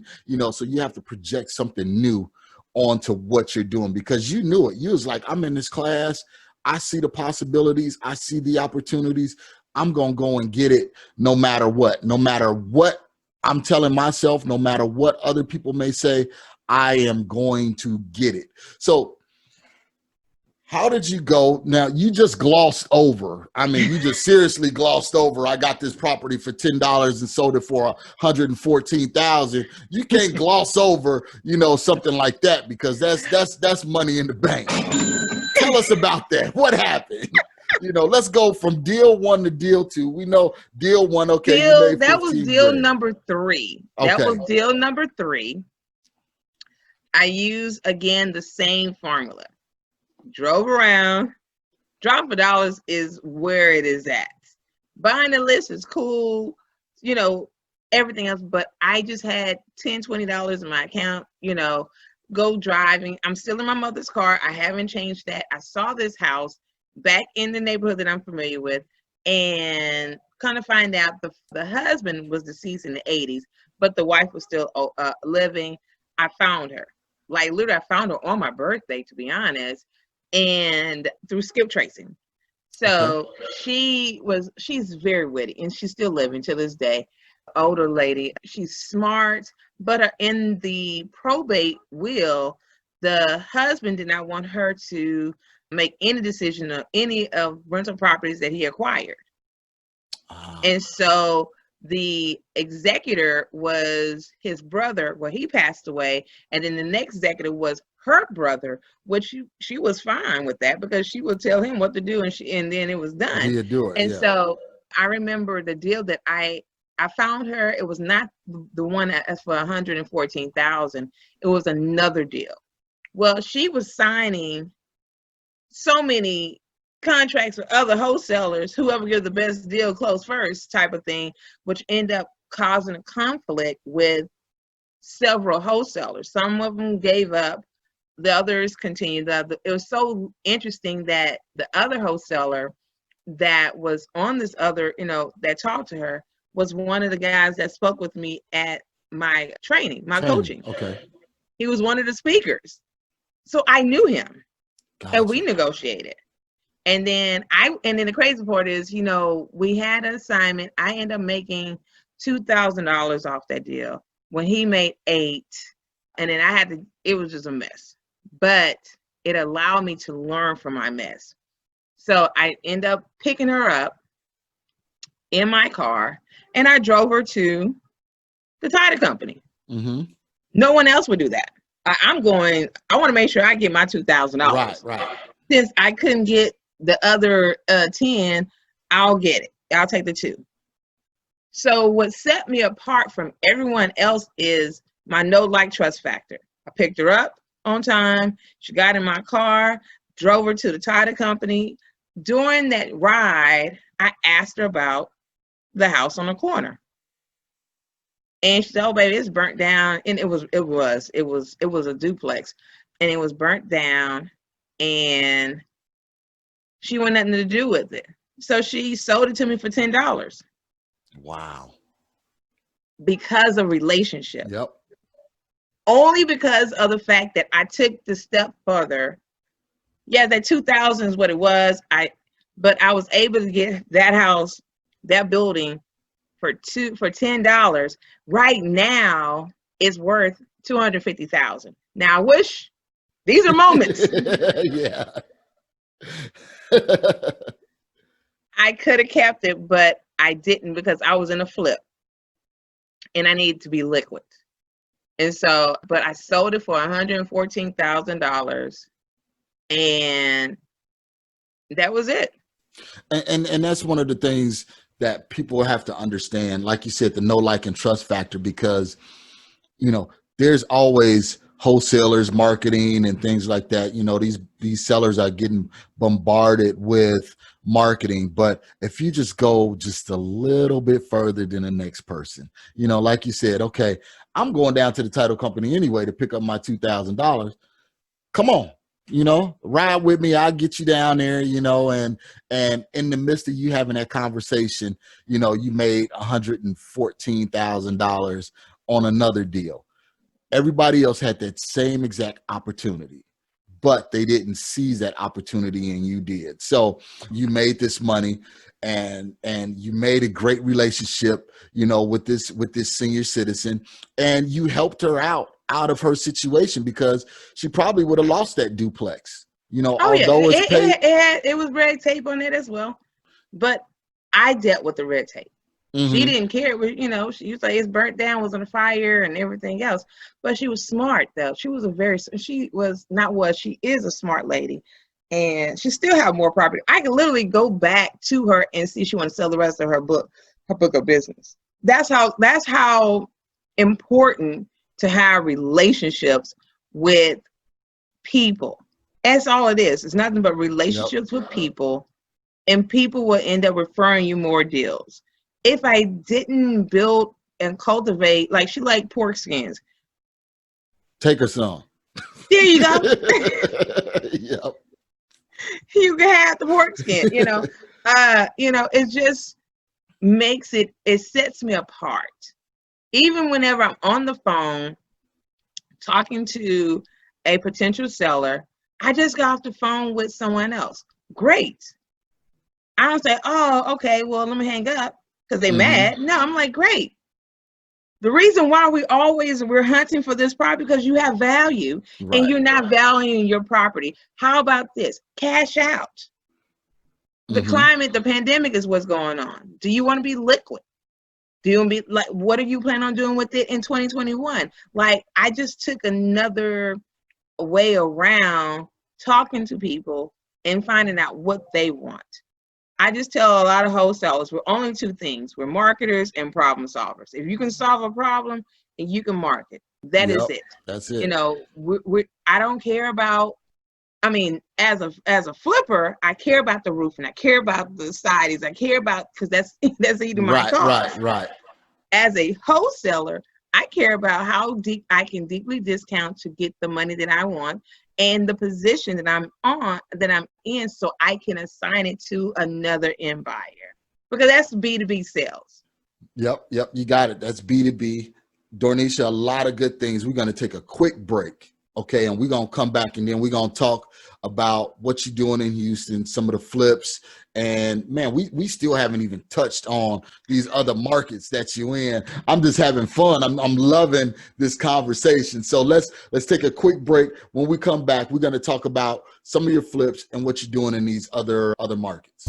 so you have to project something new onto what you're doing, because you knew it. You was like, I'm in this class. I see the possibilities. I see the opportunities. I'm going to go and get it no matter what I'm telling myself, no matter what other people may say, I am going to get it. So how did you go? Now, you just glossed over. I mean, you just seriously glossed over. I got this property for $10 and sold it for $114,000. You can't gloss over, something like that, because that's money in the bank. Tell us about that. What happened? Let's go from deal 1 to deal 2. We know deal 1. Okay,
that was deal number 3.
Okay.
That was deal number 3. I used again the same formula. Drove around. Drop for dollars is where it is at. Buying the list is cool, everything else. But I just had $10, $20 in my account. Go driving. I'm still in my mother's car. I haven't changed that. I saw this house back in the neighborhood that I'm familiar with, and kind of find out the husband was deceased in the 80s, but the wife was still living. I found her. Like, literally, I found her on my birthday, to be honest, and through skip tracing. So she's very witty, and she's still living to this day. Older lady. She's smart, but in the probate will, the husband did not want her to make any decision of any of rental properties that he acquired. And so the executor was his brother. Well, he passed away. And then the next executor was her brother, which she was fine with that, because she would tell him what to do, and then it was done.
He'd do it,
and so I remember the deal that I found her. It was not the one as for $114,000. It was another deal. Well, she was signing so many contracts with other wholesalers, whoever gives the best deal close first type of thing, which end up causing a conflict with several wholesalers. Some of them gave up, the others continued. It was so interesting that the other wholesaler that was on this other, that talked to her, was one of the guys that spoke with me at my training, coaching.
Okay.
He was one of the speakers. So I knew him.
Gotcha.
And we negotiated. And then the crazy part is, we had an assignment. I ended up making $2,000 off that deal when he made $8,000. And then it was just a mess, but it allowed me to learn from my mess. So I end up picking her up in my car, and I drove her to the title company.
Mm-hmm.
No one else would do that. I want to make sure I get my $2,000.
Right.
Since I couldn't get the other 10, I'll get it. I'll take the 2. So what set me apart from everyone else is my trust factor. I picked her up on time. She got in my car, drove her to the title company. During that ride, I asked her about the house on the corner. And she said, "Oh, baby, it's burnt down." And it was a duplex, and it was burnt down, and she wanted nothing to do with it. So she sold it to me for $10.
Wow.
Because of relationship.
Yep.
Only because of the fact that I took the step further. Yeah, that 2000 is what it was. But I was able to get that house, that building for $10. Right now, it's worth $250,000. Now, I wish these are moments.
Yeah.
I could have kept it, but I didn't because I was in a flip and I needed to be liquid. And so, but I sold it for $114,000 and that was it.
And that's one of the things that people have to understand, like you said, the know, like, and trust factor, because, you know, there's always wholesalers, marketing, and things like that. You know, these sellers are getting bombarded with marketing. But if you just go just a little bit further than the next person, you know, like you said, okay, I'm going down to the title company anyway to pick up my $2,000. Come on, you know, ride with me. I'll get you down there, you know, and in the midst of you having that conversation, you know, you made $114,000 on another deal. Everybody else had that same exact opportunity, but they didn't seize that opportunity and you did. So you made this money and you made a great relationship, you know, with this senior citizen, and you helped her out of her situation, because she probably would have lost that duplex, you know, although
it was red tape on it as well, but I dealt with the red tape. Mm-hmm. She didn't care. You know, she was like, it's burnt down, was on a fire and everything else. But she was smart, though. She is a smart lady. And she still have more property. I can literally go back to her and see if she wants to sell the rest of her book of business. That's how important to have relationships with people. That's all it is. It's nothing but relationships with people. And people will end up referring you more deals. If I didn't build and cultivate, like she liked pork skins.
Take her some.
There you go.
Yep.
You can have the pork skin, you know. It just makes it sets me apart. Even whenever I'm on the phone talking to a potential seller, I just got off the phone with someone else. Great. I don't say, oh, okay, well, let me hang up. Because they mad. No, I'm like, great. The reason why we're hunting for this property because you have value, right, and you're not valuing your property. How about this? Cash out. The climate, the pandemic is what's going on. Do you want to be liquid? Do you want to be like, what are you planning on doing with it in 2021? Like, I just took another way around talking to people and finding out what they want. I just tell a lot of wholesalers, we're only two things. We're marketers and problem solvers. If you can solve a problem and you can market, that is it.
That's it.
You know, I don't care about, I mean, as a flipper, I care about the roofing. I care about the sidings. I care about, because that's eating my cost.
Right.
As a wholesaler, I care about how deep I can deeply discount to get the money that I want, and the position that I'm in, so I can assign it to another end buyer, because that's B2B sales.
Yep, you got it. That's B2B. Dorniecesher, a lot of good things. We're going to take a quick break, okay? And we're going to come back, and then we're going to talk about what you're doing in Houston, some of the flips. And man, we still haven't even touched on these other markets that you're in. I'm just having fun. I'm loving this conversation. So let's take a quick break. When we come back, we're going to talk about some of your flips and what you're doing in these other markets.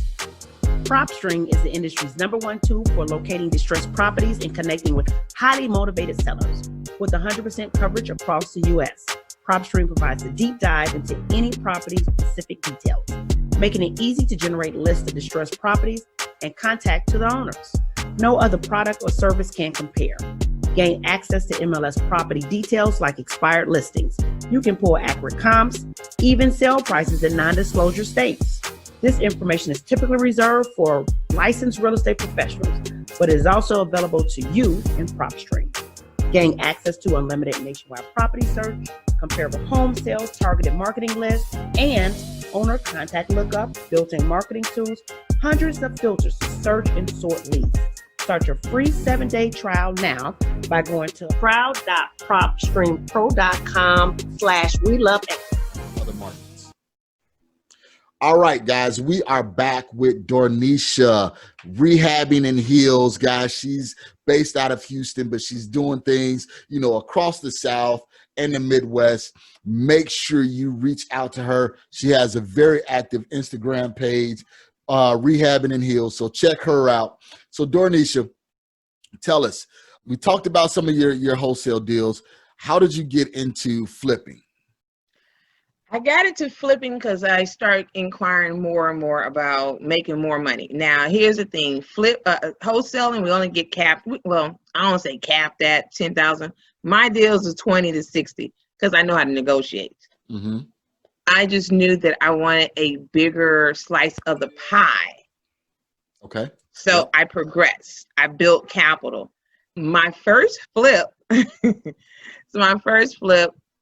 PropStream is the industry's #1 tool for locating distressed properties and connecting with highly motivated sellers. With 100% coverage across the U.S., PropStream provides a deep dive into any property's specific details, making it easy to generate lists of distressed properties and contact to the owners. No other product or service can compare. Gain access to MLS property details like expired listings. You can pull accurate comps, even sale prices in non-disclosure states. This information is typically reserved for licensed real estate professionals, but is also available to you in PropStream. Gain access to unlimited nationwide property search, comparable home sales, targeted marketing lists, and owner contact lookup, built-in marketing tools, hundreds of filters to search and sort leads. Start your free 7-day trial now by going to proud.propstreampro.com/WeLoveEquity.
Other markets. All right, guys, we are back with Dorniecesher, rehabbing in heels, guys. She's based out of Houston, but she's doing things, across the South and the Midwest. Make sure you reach out to her. She has a very active Instagram page, rehabbing in heels. So check her out. So Dorniecesher, tell us, we talked about some of your wholesale deals. How did you get into flipping?
I got into flipping because I started inquiring more and more about making more money. Now, here's the thing: wholesaling, we only get capped. Well, I don't say capped at 10,000. My deals are 20 to 60 because I know how to negotiate.
Mm-hmm.
I just knew that I wanted a bigger slice of the pie.
Okay.
So
yep.
I progressed. I built capital. My first flip.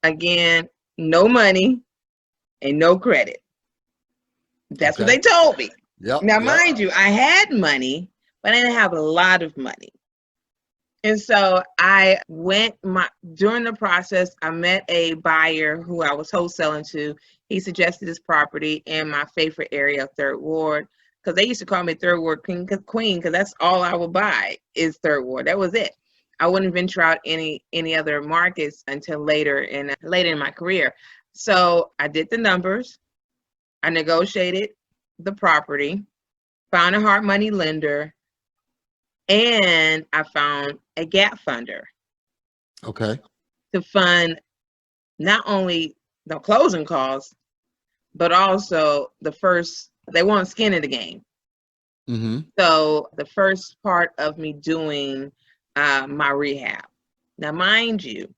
Again, no money. And no credit. That's what they told me.
Yep.
Now, mind you, I had money, but I didn't have a lot of money. And so during the process, I met a buyer who I was wholesaling to. He suggested this property in my favorite area of Third Ward, because they used to call me Third Ward Queen, because that's all I would buy is Third Ward. That was it. I wouldn't venture out any other markets until later in my career. So I did the numbers, I negotiated the property, found a hard money lender, and I found a gap funder.
Okay.
To fund not only the closing costs, but also they want skin in the game.
Mm-hmm.
So the first part of me doing my rehab. Now, mind you,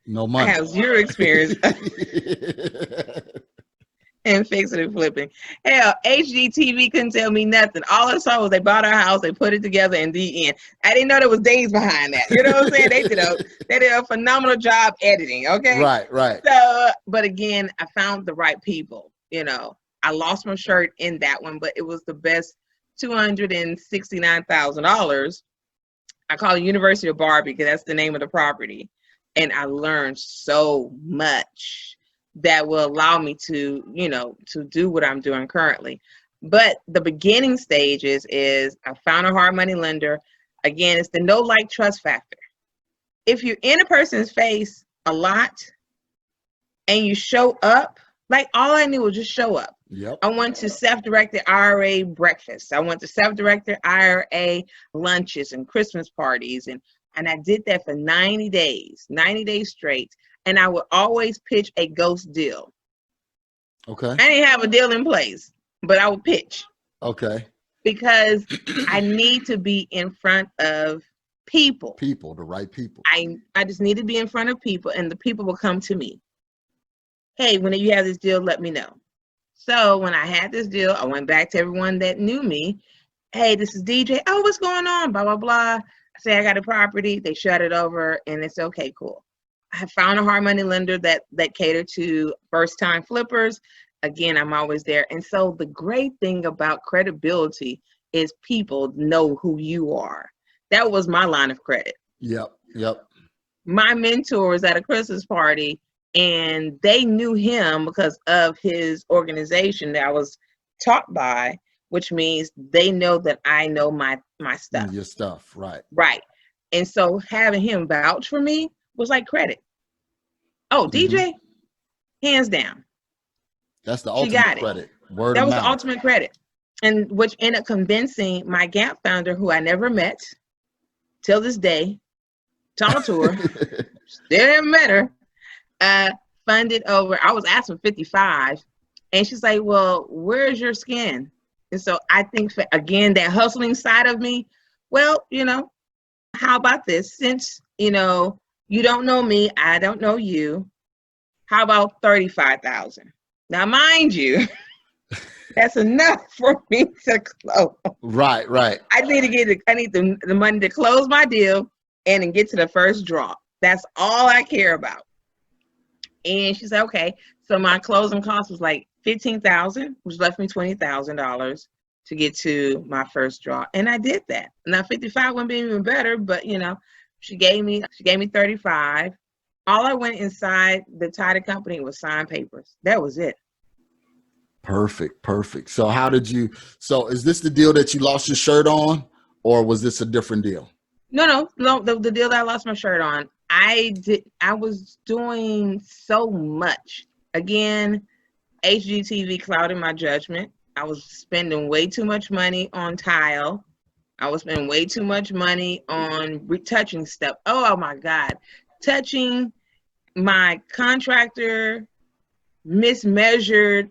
no money.
I have zero experience in fixing and flipping. Hell, HGTV couldn't tell me nothing. All I saw was they bought our house, they put it together, and the end. I didn't know there was days behind that. You know what I'm saying? They did a phenomenal job editing. Okay.
Right.
So, but again, I found the right people. I lost my shirt in that one, but it was the best $269,000. I call it University of Barbie because that's the name of the property. And I learned so much that will allow me to do what I'm doing currently. But the beginning stages is I found a hard money lender. Again, it's the no like trust factor. If you're in a person's face a lot and you show up, like all I knew was just show up.
Yep.
I went to self-directed IRA breakfasts. I went to self-directed IRA lunches and Christmas parties. And I did that for 90 days straight. And I would always pitch a ghost deal.
Okay.
I didn't have a deal in place, but I would pitch.
Okay.
Because I need to be in front of people.
The right people.
I just need to be in front of people, and the people will come to me. Hey, when you have this deal, let me know. So when I had this deal, I went back to everyone that knew me. Hey, this is DJ. Oh, what's going on? Blah, blah, blah. I say I got a property. They shut it over, and it's okay, cool. I found a hard money lender that catered to first-time flippers. Again, I'm always there. And so the great thing about credibility is people know who you are. That was my line of credit.
Yep.
My mentor was at a Christmas party, and they knew him because of his organization that I was taught by, which means they know that I know my stuff.
Your stuff, right.
Right. And so having him vouch for me was like credit. Oh, DJ, hands down.
That's the ultimate credit. Word
that
of
was
mouth.
The ultimate credit. And which ended up convincing my gap founder, who I never met till this day, talked to her, still haven't met her, funded over, I was asking 55, and she's like, well, where's your skin? And so I think, again, that hustling side of me, well, how about this? Since, you don't know me, I don't know you, how about 35,000? Now, mind you, that's enough for me to close.
Right.
I need the money to close my deal and then get to the first draw. That's all I care about. And she said, okay. So my closing cost was like $15,000, which left me $20,000 to get to my first draw. And I did that. Now 55 wouldn't be even better, but she gave me 35. All I went inside the title company was sign papers. That was it.
Perfect. Perfect. So so is this the deal that you lost your shirt on, or was this a different deal?
No. The deal that I lost my shirt on, I was doing so much. Again, HGTV clouded my judgment. I was spending way too much money on tile. I was spending way too much money on retouching stuff. Oh my God. Touching, my contractor mismeasured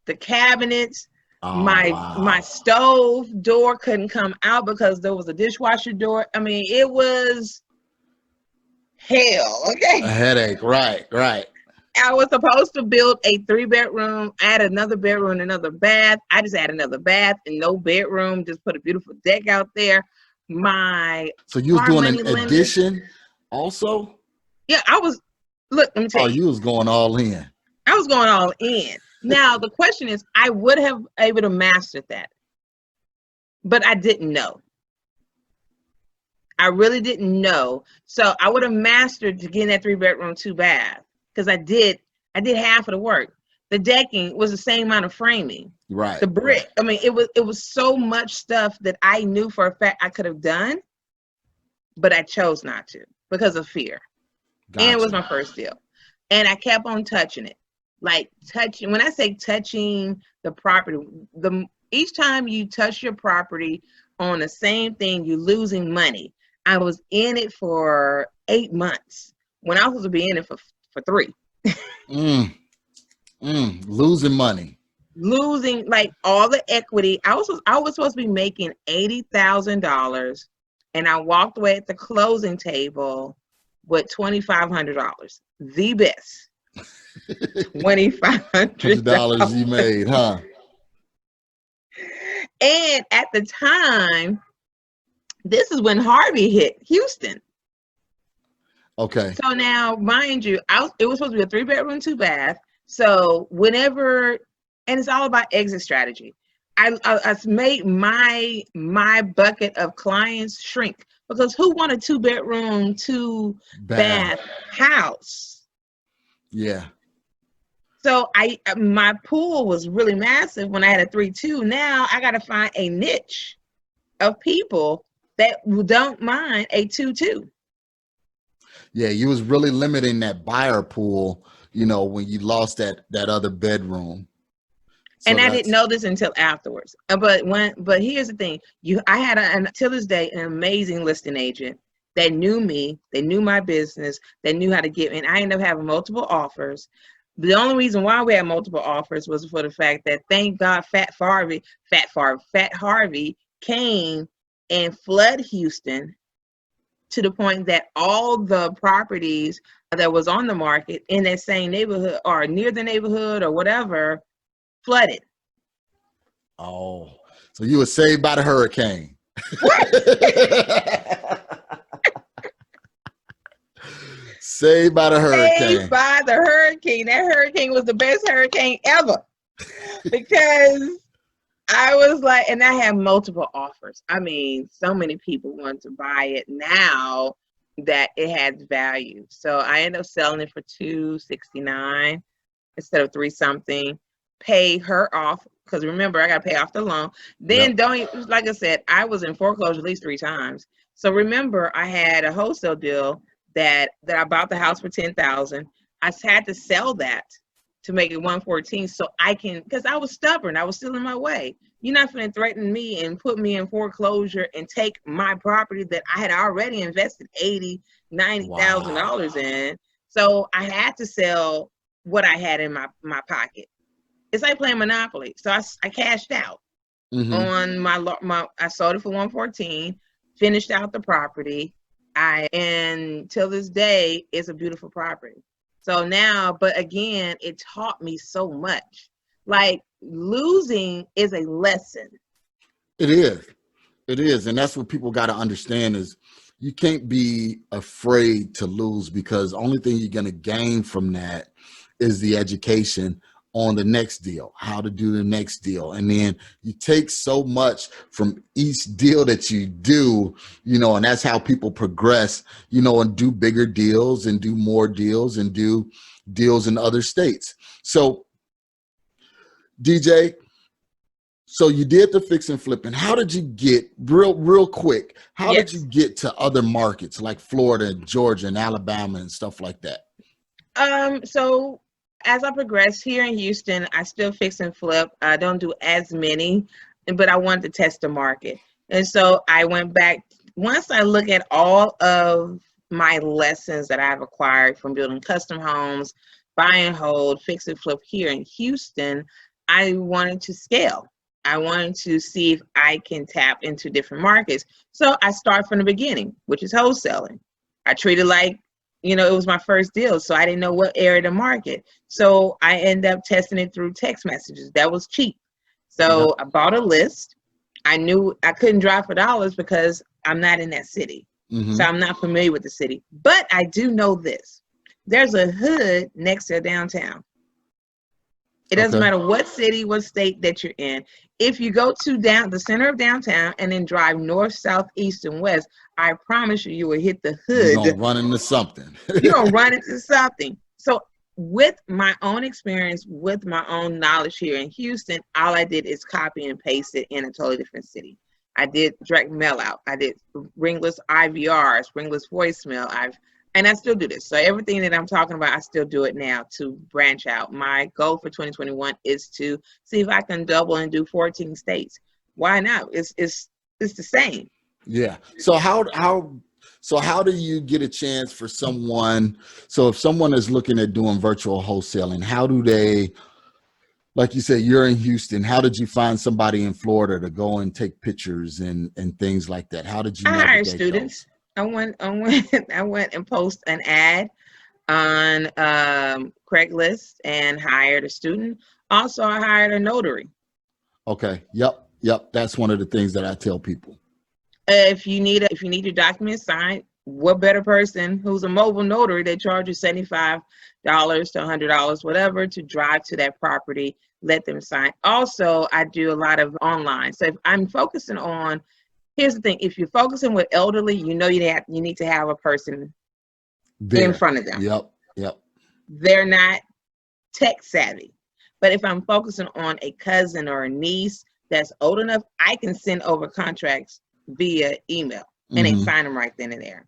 the cabinets. My stove door couldn't come out because there was a dishwasher door. I mean, it was hell. Okay.
A headache. Right.
I was supposed to build a 3-bedroom, add another bedroom, another bath. I just add another bath and no bedroom, just put a beautiful deck out there.
So you was doing an addition also?
Yeah, look, let me tell you.
Oh, you was going all in.
I was going all in. Now, the question is, I would have able to master that, but I didn't know. I really didn't know. So I would have mastered to get in that 3-bedroom, 2-bath, because I did half of the work. The decking was the same amount of framing.
Right.
The brick. I mean, it was so much stuff that I knew for a fact I could have done, but I chose not to because of fear. Gotcha. And it was my first deal. And I kept on touching it. Like touching, when I say touching the property, each time you touch your property on the same thing, you're losing money. I was in it for 8 months when I was supposed to be in it for 3.
Losing money.
Losing like all the equity. I was supposed to be making $80,000, and I walked away at the closing table with $2,500. The best. $2,500
you made, huh?
And at the time, this is when Harvey hit Houston.
Okay.
So now, mind you, it was supposed to be a 3-bedroom, 2-bath. So whenever, and it's all about exit strategy. I made my bucket of clients shrink, because who want a 2-bedroom, 2-bath house?
Yeah.
So my pool was really massive when I had a 3-2. Now I got to find a niche of people that don't mind a 2-2.
Yeah, you was really limiting that buyer pool, when you lost that other bedroom. So
and I didn't know this until afterwards. But here's the thing: I had till this day an amazing listing agent that knew me, they knew my business, they knew how to get me. And I ended up having multiple offers. The only reason why we had multiple offers was for the fact that, thank God, Fat Harvey came and flooded Houston to the point that all the properties that was on the market in that same neighborhood or near the neighborhood or whatever flooded.
Oh, so you were saved by the hurricane. Saved by the hurricane.
Saved by the hurricane. That hurricane was the best hurricane ever, because I was like, and I had multiple offers. I mean, so many people want to buy it now that it has value. So I ended up selling it for $269 instead of $3-something. Pay her off, because remember, I got to pay off the loan. Then like I said, I was in foreclosure at least 3 times. So remember, I had a wholesale deal that I bought the house for $10,000. I had to sell that to make it $114, so I can, because I was stubborn. I was still in my way. You're not going to threaten me and put me in foreclosure and take my property that I had already invested $80,000-$90,000 in. So I had to sell what I had in my pocket. It's like playing Monopoly. So I cashed out on I sold it for $114, finished out the property. And till this day, it's a beautiful property. So now, but again, it taught me so much. Like, losing is a lesson.
It is. And that's what people got to understand is you can't be afraid to lose, because the only thing you're going to gain from that is the education on the next deal, how to do the next deal. And then you take so much from each deal that you do, and that's how people progress, and do bigger deals and do more deals and do deals in other states. So DJ, so you did the fix and flipping. How did you get, real quick, how did you get to other markets like Florida and Georgia and Alabama and stuff like that?
So as I progressed here in Houston, I still fix and flip. I don't do as many, but I wanted to test the market. And so I went back. Once I look at all of my lessons that I've acquired from building custom homes, buy and hold, fix and flip here in Houston, I wanted to scale. I wanted to see if I can tap into different markets. So I start from the beginning, which is wholesaling. I treat it like, you know, it was my first deal, so I didn't know what area to market. So I ended up testing it through text messages. That was cheap. So I bought a list. I knew I couldn't drive for dollars because I'm not in that city. So I'm not familiar with the city. But I do know this. There's a hood next to a downtown. It doesn't matter what city, what state that you're in. If you go to the center of downtown and then drive north, south, east, and west, I promise you, you will hit the hood.
You're going to run into something.
You're going to run into something. So with my own experience, with my own knowledge here in Houston, all I did is copy and paste it in a totally different city. I did direct mail out. I did ringless IVRs, ringless voicemail. And I still do this. So everything that I'm talking about, I still do it now to branch out. My goal for 2021 is to see if I can double and do 14 states. Why not? It's the same.
Yeah. So how do you get a chance for someone? So if someone is looking at doing virtual wholesaling, how do they, like you said, you're in Houston. How did you find somebody in Florida to go and take pictures and things like that? How did you
navigate
hire
students? I went and posted an ad on Craigslist and hired a student. Also, I hired a notary.
Okay. Yep. That's one of the things that I tell people.
If you need your documents signed, what better person who's a mobile notary that charges $75 to $100, whatever, to drive to that property, let them sign. Also, I do a lot of online. So if I'm focusing on, here's the thing, if you're focusing with elderly, you know you need to have a person there in front of them.
Yep.
They're not tech savvy. But if I'm focusing on a cousin or a niece that's old enough, I can send over contracts via email and they sign them right then and there.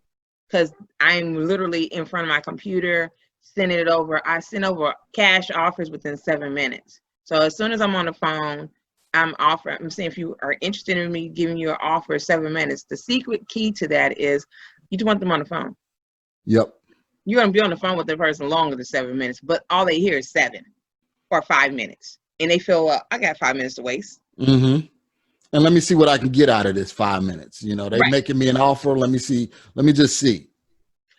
Because I'm literally in front of my computer, sending it over. I send over cash offers within 7 minutes. So as soon as I'm on the phone, I'm saying if you are interested in me giving you an offer 7 minutes, the secret key to that is you just want them on the phone.
Yep.
You're going to be on the phone with the person longer than 7 minutes, but all they hear is 7 or 5 minutes. And they feel, well, I got 5 minutes to waste.
And let me see what I can get out of this 5 minutes. You know, they're making me an offer. Let me just see.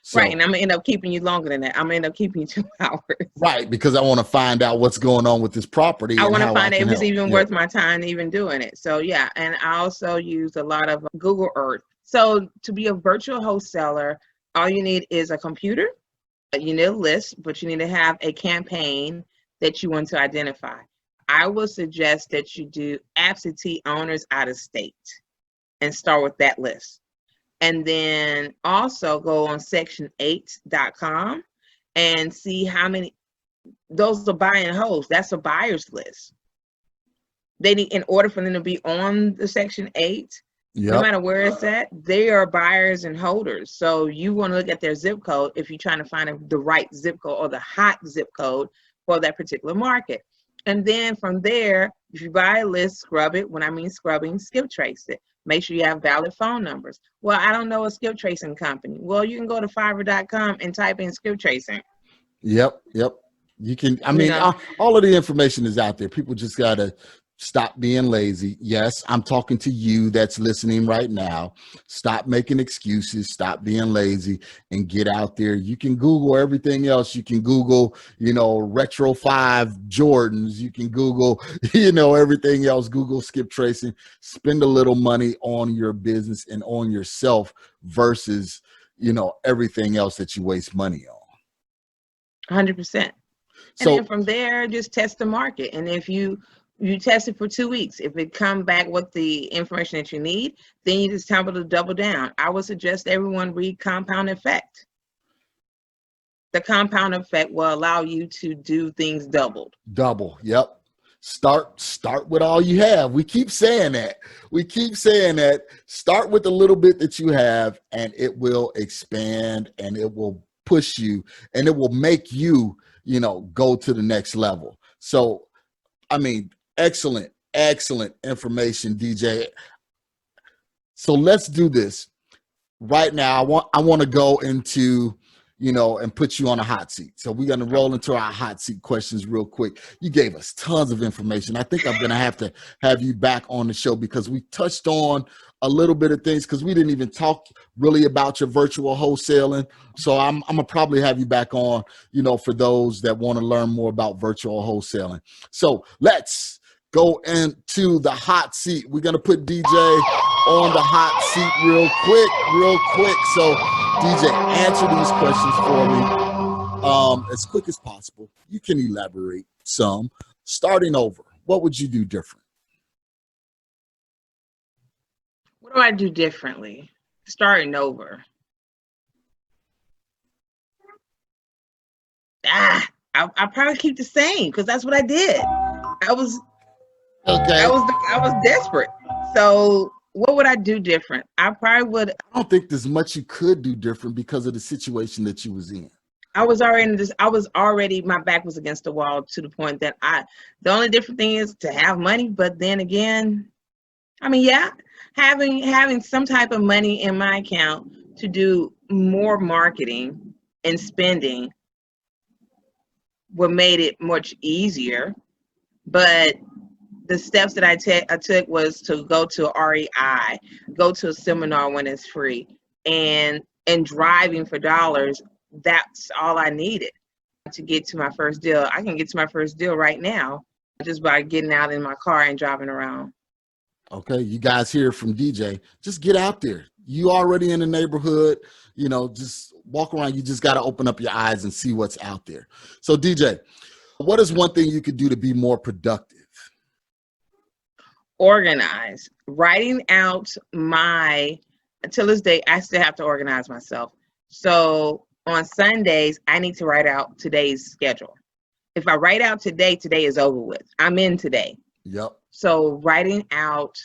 So,
right. And I'm going to end up keeping you longer than that. I'm going to end up keeping you 2 hours.
Right. Because I want to find out what's going on with this property.
I want to find out if it's even worth my time even doing it. So, yeah. And I also use a lot of Google Earth. So to be a virtual wholesaler, all you need is a computer. You need a list, but you need to have a campaign that you want to identify. I would suggest that you do absentee owners out of state and start with that list. And then also go on section8.com and see how many, those are buy and holds. That's a buyer's list. They need, in order for them to be on the Section 8, no matter where it's at, they are buyers and holders. So you want to look at their zip code if you're trying to find the right zip code or the hot zip code for that particular market. And then from there, if you buy a list, scrub it. When I mean scrubbing, skip trace it. Make sure you have valid phone numbers. Well, I don't know a skip tracing company. Well, you can go to Fiverr.com and type in skip tracing.
Yep. You can, I mean, all of the information is out there. People just got to stop being lazy. Yes, I'm talking to you that's listening right now. Stop making excuses, stop being lazy, and get out there. You can Google everything else. You can Google, Retro 5 Jordans. You can Google, everything else. Google skip tracing. Spend a little money on your business and on yourself versus, everything else that you waste money on.
100%. And then from there, just test the market. And if you test it for 2 weeks. If it come back with the information that you need, then you just time to double down. I would suggest everyone read Compound Effect. The compound effect will allow you to do things doubled.
Yep. Start with all you have. We keep saying that. Start with the little bit that you have, and it will expand, and it will push you, and it will make you, go to the next level. So, I mean, excellent information, DJ. So let's do this right now. I want to go into, and put you on a hot seat. So we're going to roll into our hot seat questions real quick. You gave us tons of information. I think I'm going to have you back on the show, because we touched on a little bit of things, because we didn't even talk really about your virtual wholesaling. So I'm going to probably have you back on, for those that want to learn more about virtual wholesaling. So let's go into the hot seat. We're going to put DJ on the hot seat real quick. So DJ, answer these questions for me as quick as possible. You can elaborate some. Starting over, what would you do different?
What do I do differently? Starting over. I probably keep the same, because that's what I did. I was desperate. So what would I do different? I probably would.
I don't think there's much you could do different because of the situation that you was in.
I was already, my back was against the wall, to the point that the only different thing is to have money. But then again, I mean, yeah, having some type of money in my account to do more marketing and spending what made it much easier. But the steps that I took was to go to REI, go to a seminar when it's free, and driving for dollars. That's all I needed to get to my first deal. I can get to my first deal right now just by getting out in my car and driving around.
Okay, you guys hear from DJ. Just get out there. You already in the neighborhood, just walk around. You just got to open up your eyes and see what's out there. So DJ, what is one thing you could do to be more productive?
Organize. Writing out until this day, I still have to organize myself. So on Sundays, I need to write out today's schedule. If I write out today is over with. I'm in today.
Yep.
So writing out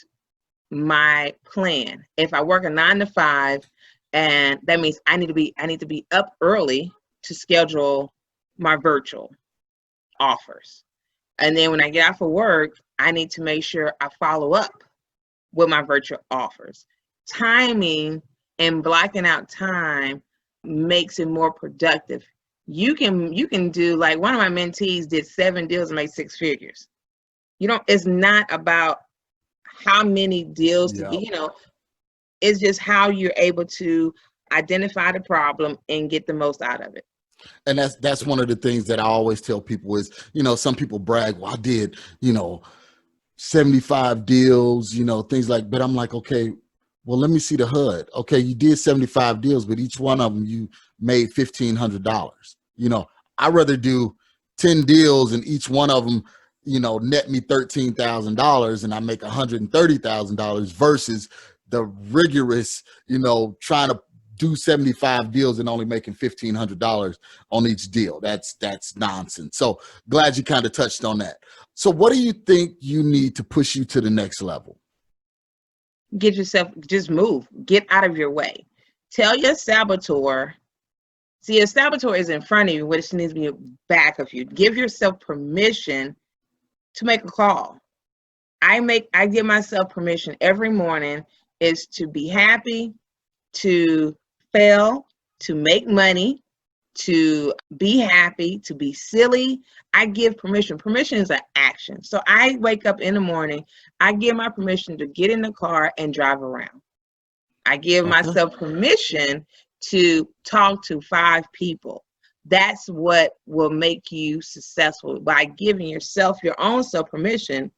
my plan. If I work a 9 to 5, and that means I need to be up early to schedule my virtual offers. And then when I get out for work, I need to make sure I follow up with my virtual offers. Timing and blocking out time makes it more productive. You can do, like, one of my mentees did 7 deals and made 6 figures. It's not about how many deals to get, it's just how you're able to identify the problem and get the most out of it.
And that's one of the things that I always tell people is, some people brag, well, I did, 75 deals, things like, but I'm like, okay, well, let me see the HUD. Okay, you did 75 deals, but each one of them you made $1,500. I'd rather do 10 deals and each one of them, net me $13,000 and I make $130,000 versus the rigorous, trying to do 75 deals and only making $1,500 on each deal. That's nonsense. So glad you kind of touched on that. So what do you think you need to push you to the next level?
Just move, get out of your way. Tell your saboteur, see, your saboteur is in front of you, which needs to be back of you. Give yourself permission to make a call. I give myself permission every morning is to be happy, to fail, to make money, to be happy, to be silly. I give permission. Permission is an action. So I wake up in the morning, I give my permission to get in the car and drive around. I give myself permission to talk to 5 people. That's what will make you successful, by giving yourself, your own self, permission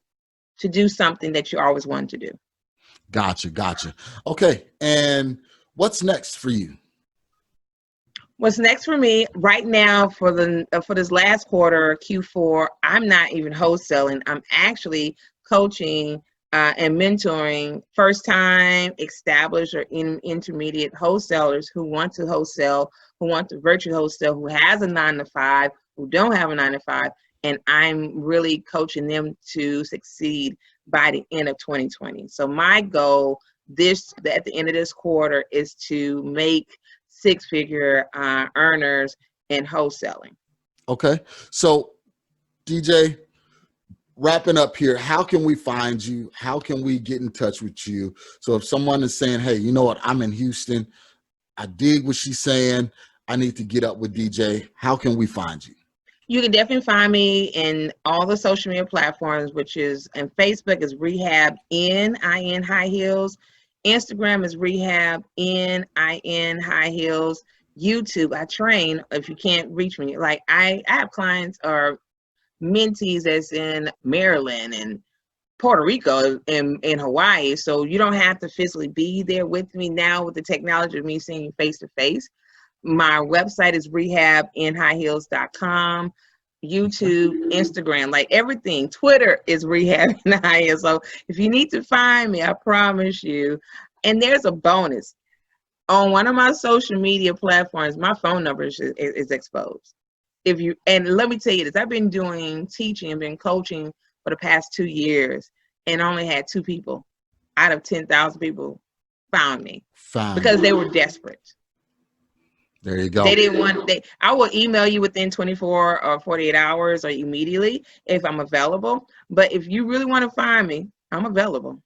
to do something that you always wanted to do.
Gotcha. Okay. And what's next for you?
What's next for me right now for this last quarter, Q4, I'm not even wholesaling. I'm actually coaching and mentoring first-time, established, or intermediate wholesalers who want to wholesale, who want to virtual wholesale, who has a 9 to 5, who don't have a 9 to 5, and I'm really coaching them to succeed by the end of 2020. So my goal at the end of this quarter is to make six-figure earners in wholesaling.
Okay. So DJ, wrapping up here, how can we find you? How can we get in touch with you? So if someone is saying, hey, you know what, I'm in Houston, I dig what she's saying, I need to get up with DJ, how can we find you?
You can definitely find me in all the social media platforms, which is, and Facebook is Rehab in High Heels. Instagram is Rehab in High Heels. YouTube, I train. If you can't reach me, like I have clients or mentees that's in Maryland and Puerto Rico and Hawaii. So you don't have to physically be there with me now with the technology of me seeing you face to face. My website is rehabinhighheels.com. YouTube, Instagram, like everything. Twitter is Rehab in High Heels. So if you need to find me, I promise you. And there's a bonus. On one of my social media platforms, my phone number is exposed. And let me tell you this, I've been doing teaching and been coaching for the past 2 years and only had 2 people out of 10,000 people found me because they were desperate.
There you go.
They didn't want, I will email you within 24 or 48 hours or immediately if I'm available. But if you really want to find me, I'm available.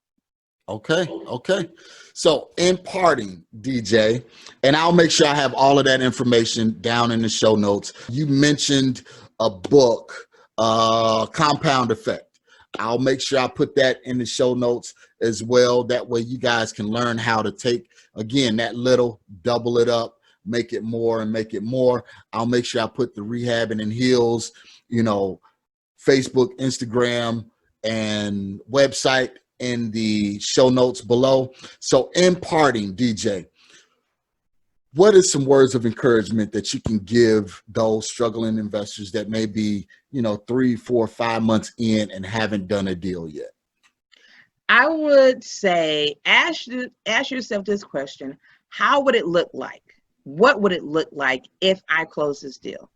Okay. Okay. So in parting, DJ, and I'll make sure I have all of that information down in the show notes. You mentioned a book, Compound Effect. I'll make sure I put that in the show notes as well. That way you guys can learn how to take, again, that little, double it up, make it more and make it more. I'll make sure I put the Rehabbing in Heels, Facebook, Instagram, and website in the show notes below. So in parting, DJ, what is some words of encouragement that you can give those struggling investors that may be, 3, 4, 5 months in and haven't done a deal yet?
I would say, ask yourself this question: how would it look like? What would it look like if I close this deal?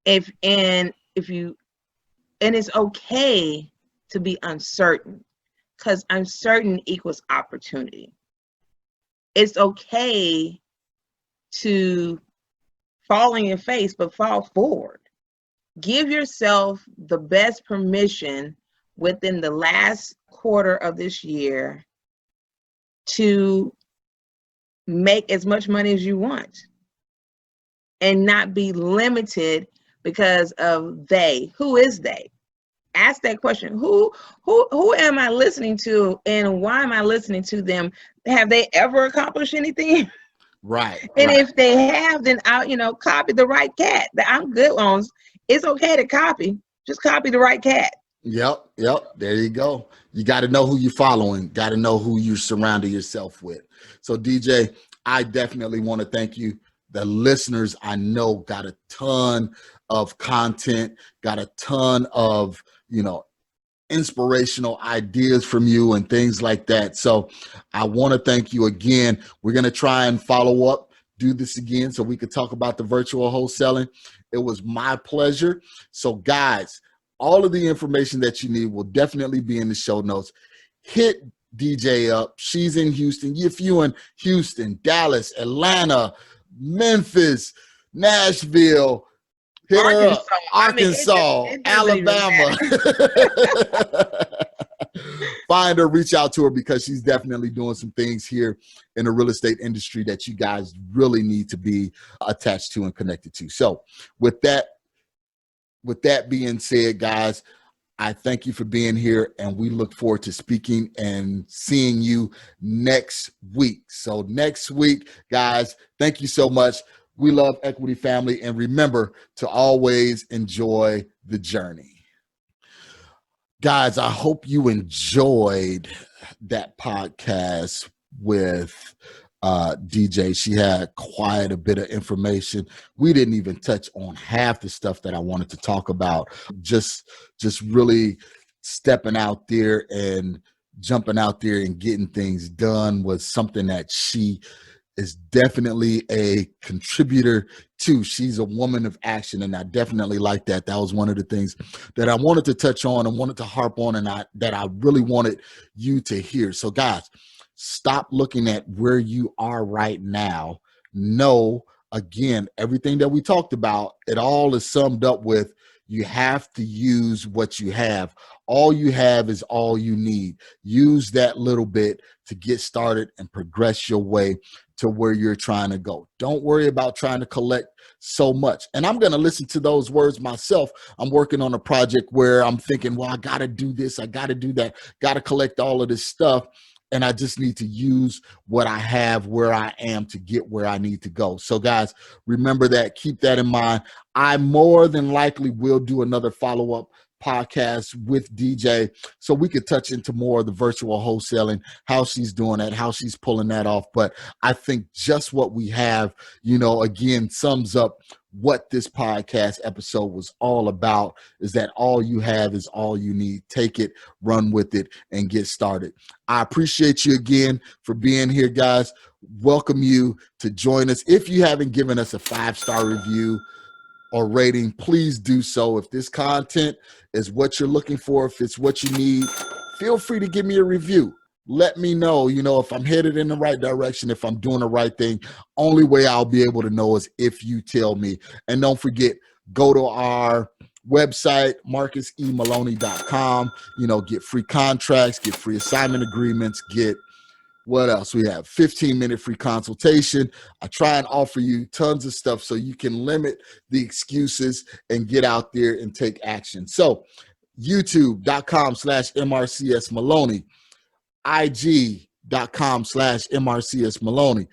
And it's okay to be uncertain, because uncertain equals opportunity. It's okay to fall on your face, but fall forward. Give yourself the best permission within the last quarter of this year to make as much money as you want and not be limited because of they. Who is they? Ask that question. Who am I listening to, and why am I listening to them? Have they ever accomplished anything?
Right.
And
right.
if they have, then I'll copy the right cat. That I'm good on. It's okay to copy. Just copy the right cat.
Yep. There you go. You got to know who you're following. Got to know who you're surrounding yourself with. So DJ, I definitely want to thank you. The listeners I know got a ton of content, got a ton of, inspirational ideas from you and things like that. So I want to thank you again. We're going to try and follow up, do this again so we could talk about the virtual wholesaling. It was my pleasure. So guys, all of the information that you need will definitely be in the show notes. Hit DJ up. She's in Houston. If you're in Houston, Dallas, Atlanta, Memphis, Nashville, hit her up. Arkansas, Alabama. Find her, reach out to her, because she's definitely doing some things here in the real estate industry that you guys really need to be attached to and connected to. So with that being said, guys, I thank you for being here, and we look forward to speaking and seeing you next week. So next week, guys, thank you so much. We love Equity Family, and remember to always enjoy the journey. Guys, I hope you enjoyed that podcast with DJ. She had quite a bit of information. We didn't even touch on half the stuff that I wanted to talk about. Just really stepping out there and jumping out there and getting things done was something that she is definitely a contributor too. She's a woman of action, and I definitely like that. That was one of the things that I wanted to touch on and wanted to harp on, and that I really wanted you to hear. So guys, stop looking at where you are right now. Know, again, everything that we talked about, it all is summed up with you have to use what you have. All you have is all you need. Use that little bit to get started and progress your way to where you're trying to go. Don't worry about trying to collect so much. And I'm going to listen to those words myself. I'm working on a project where I'm thinking, well, I got to do this, I got to do that, got to collect all of this stuff. And I just need to use what I have where I am to get where I need to go. So guys, remember that, keep that in mind. I more than likely will do another follow-up podcast with DJ so we could touch into more of the virtual wholesaling, how she's doing that, how she's pulling that off. But I think just what we have, again, sums up what this podcast episode was all about, is that all you have is all you need. Take it, run with it, and get started. I appreciate you again for being here, guys. Welcome you to join us. If you haven't given us a 5-star review or rating, please do so. If this content is what you're looking for, if it's what you need, feel free to give me a review. Let me know, if I'm headed in the right direction, if I'm doing the right thing. Only way I'll be able to know is if you tell me. And don't forget, go to our website, MarcusEMaloney.com, get free contracts, get free assignment agreements, get what else we have? 15-minute free consultation. I try and offer you tons of stuff so you can limit the excuses and get out there and take action. So youtube.com/MRCSMaloney, IG.com/MRCSMaloney,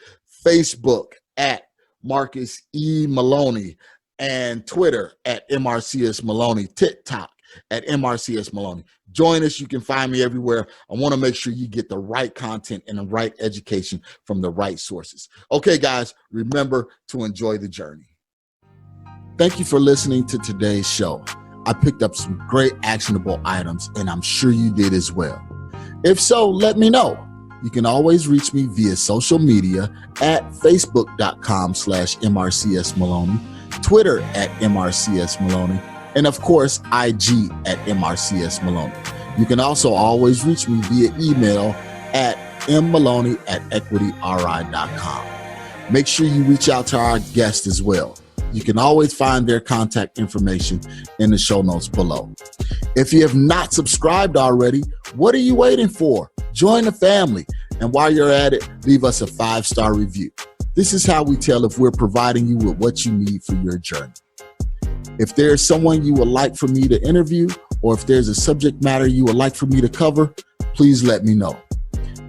Facebook at Marcus E. Maloney, and Twitter at MRCS Maloney, TikTok at MRCS Maloney. Join us. You can find me everywhere. I want to make sure you get the right content and the right education from the right sources. Okay, guys, remember to enjoy the journey. Thank you for listening to today's show. I picked up some great actionable items, and I'm sure you did as well. If so, let me know. You can always reach me via social media at facebook.com/MRCS Maloney, Twitter at MRCS Maloney, and of course, IG at MRCS Maloney. You can also always reach me via email at mmaloney@equityri.com. Make sure you reach out to our guests as well. You can always find their contact information in the show notes below. If you have not subscribed already, what are you waiting for? Join the family. And while you're at it, leave us a 5-star review. This is how we tell if we're providing you with what you need for your journey. If there's someone you would like for me to interview, or if there's a subject matter you would like for me to cover, please let me know.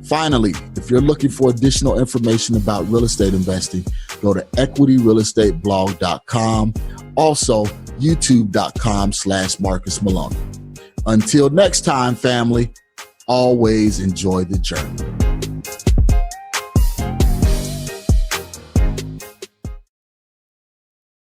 Finally, if you're looking for additional information about real estate investing, go to equityrealestateblog.com. Also, youtube.com/Marcus Maloney. Until next time, family, always enjoy the journey.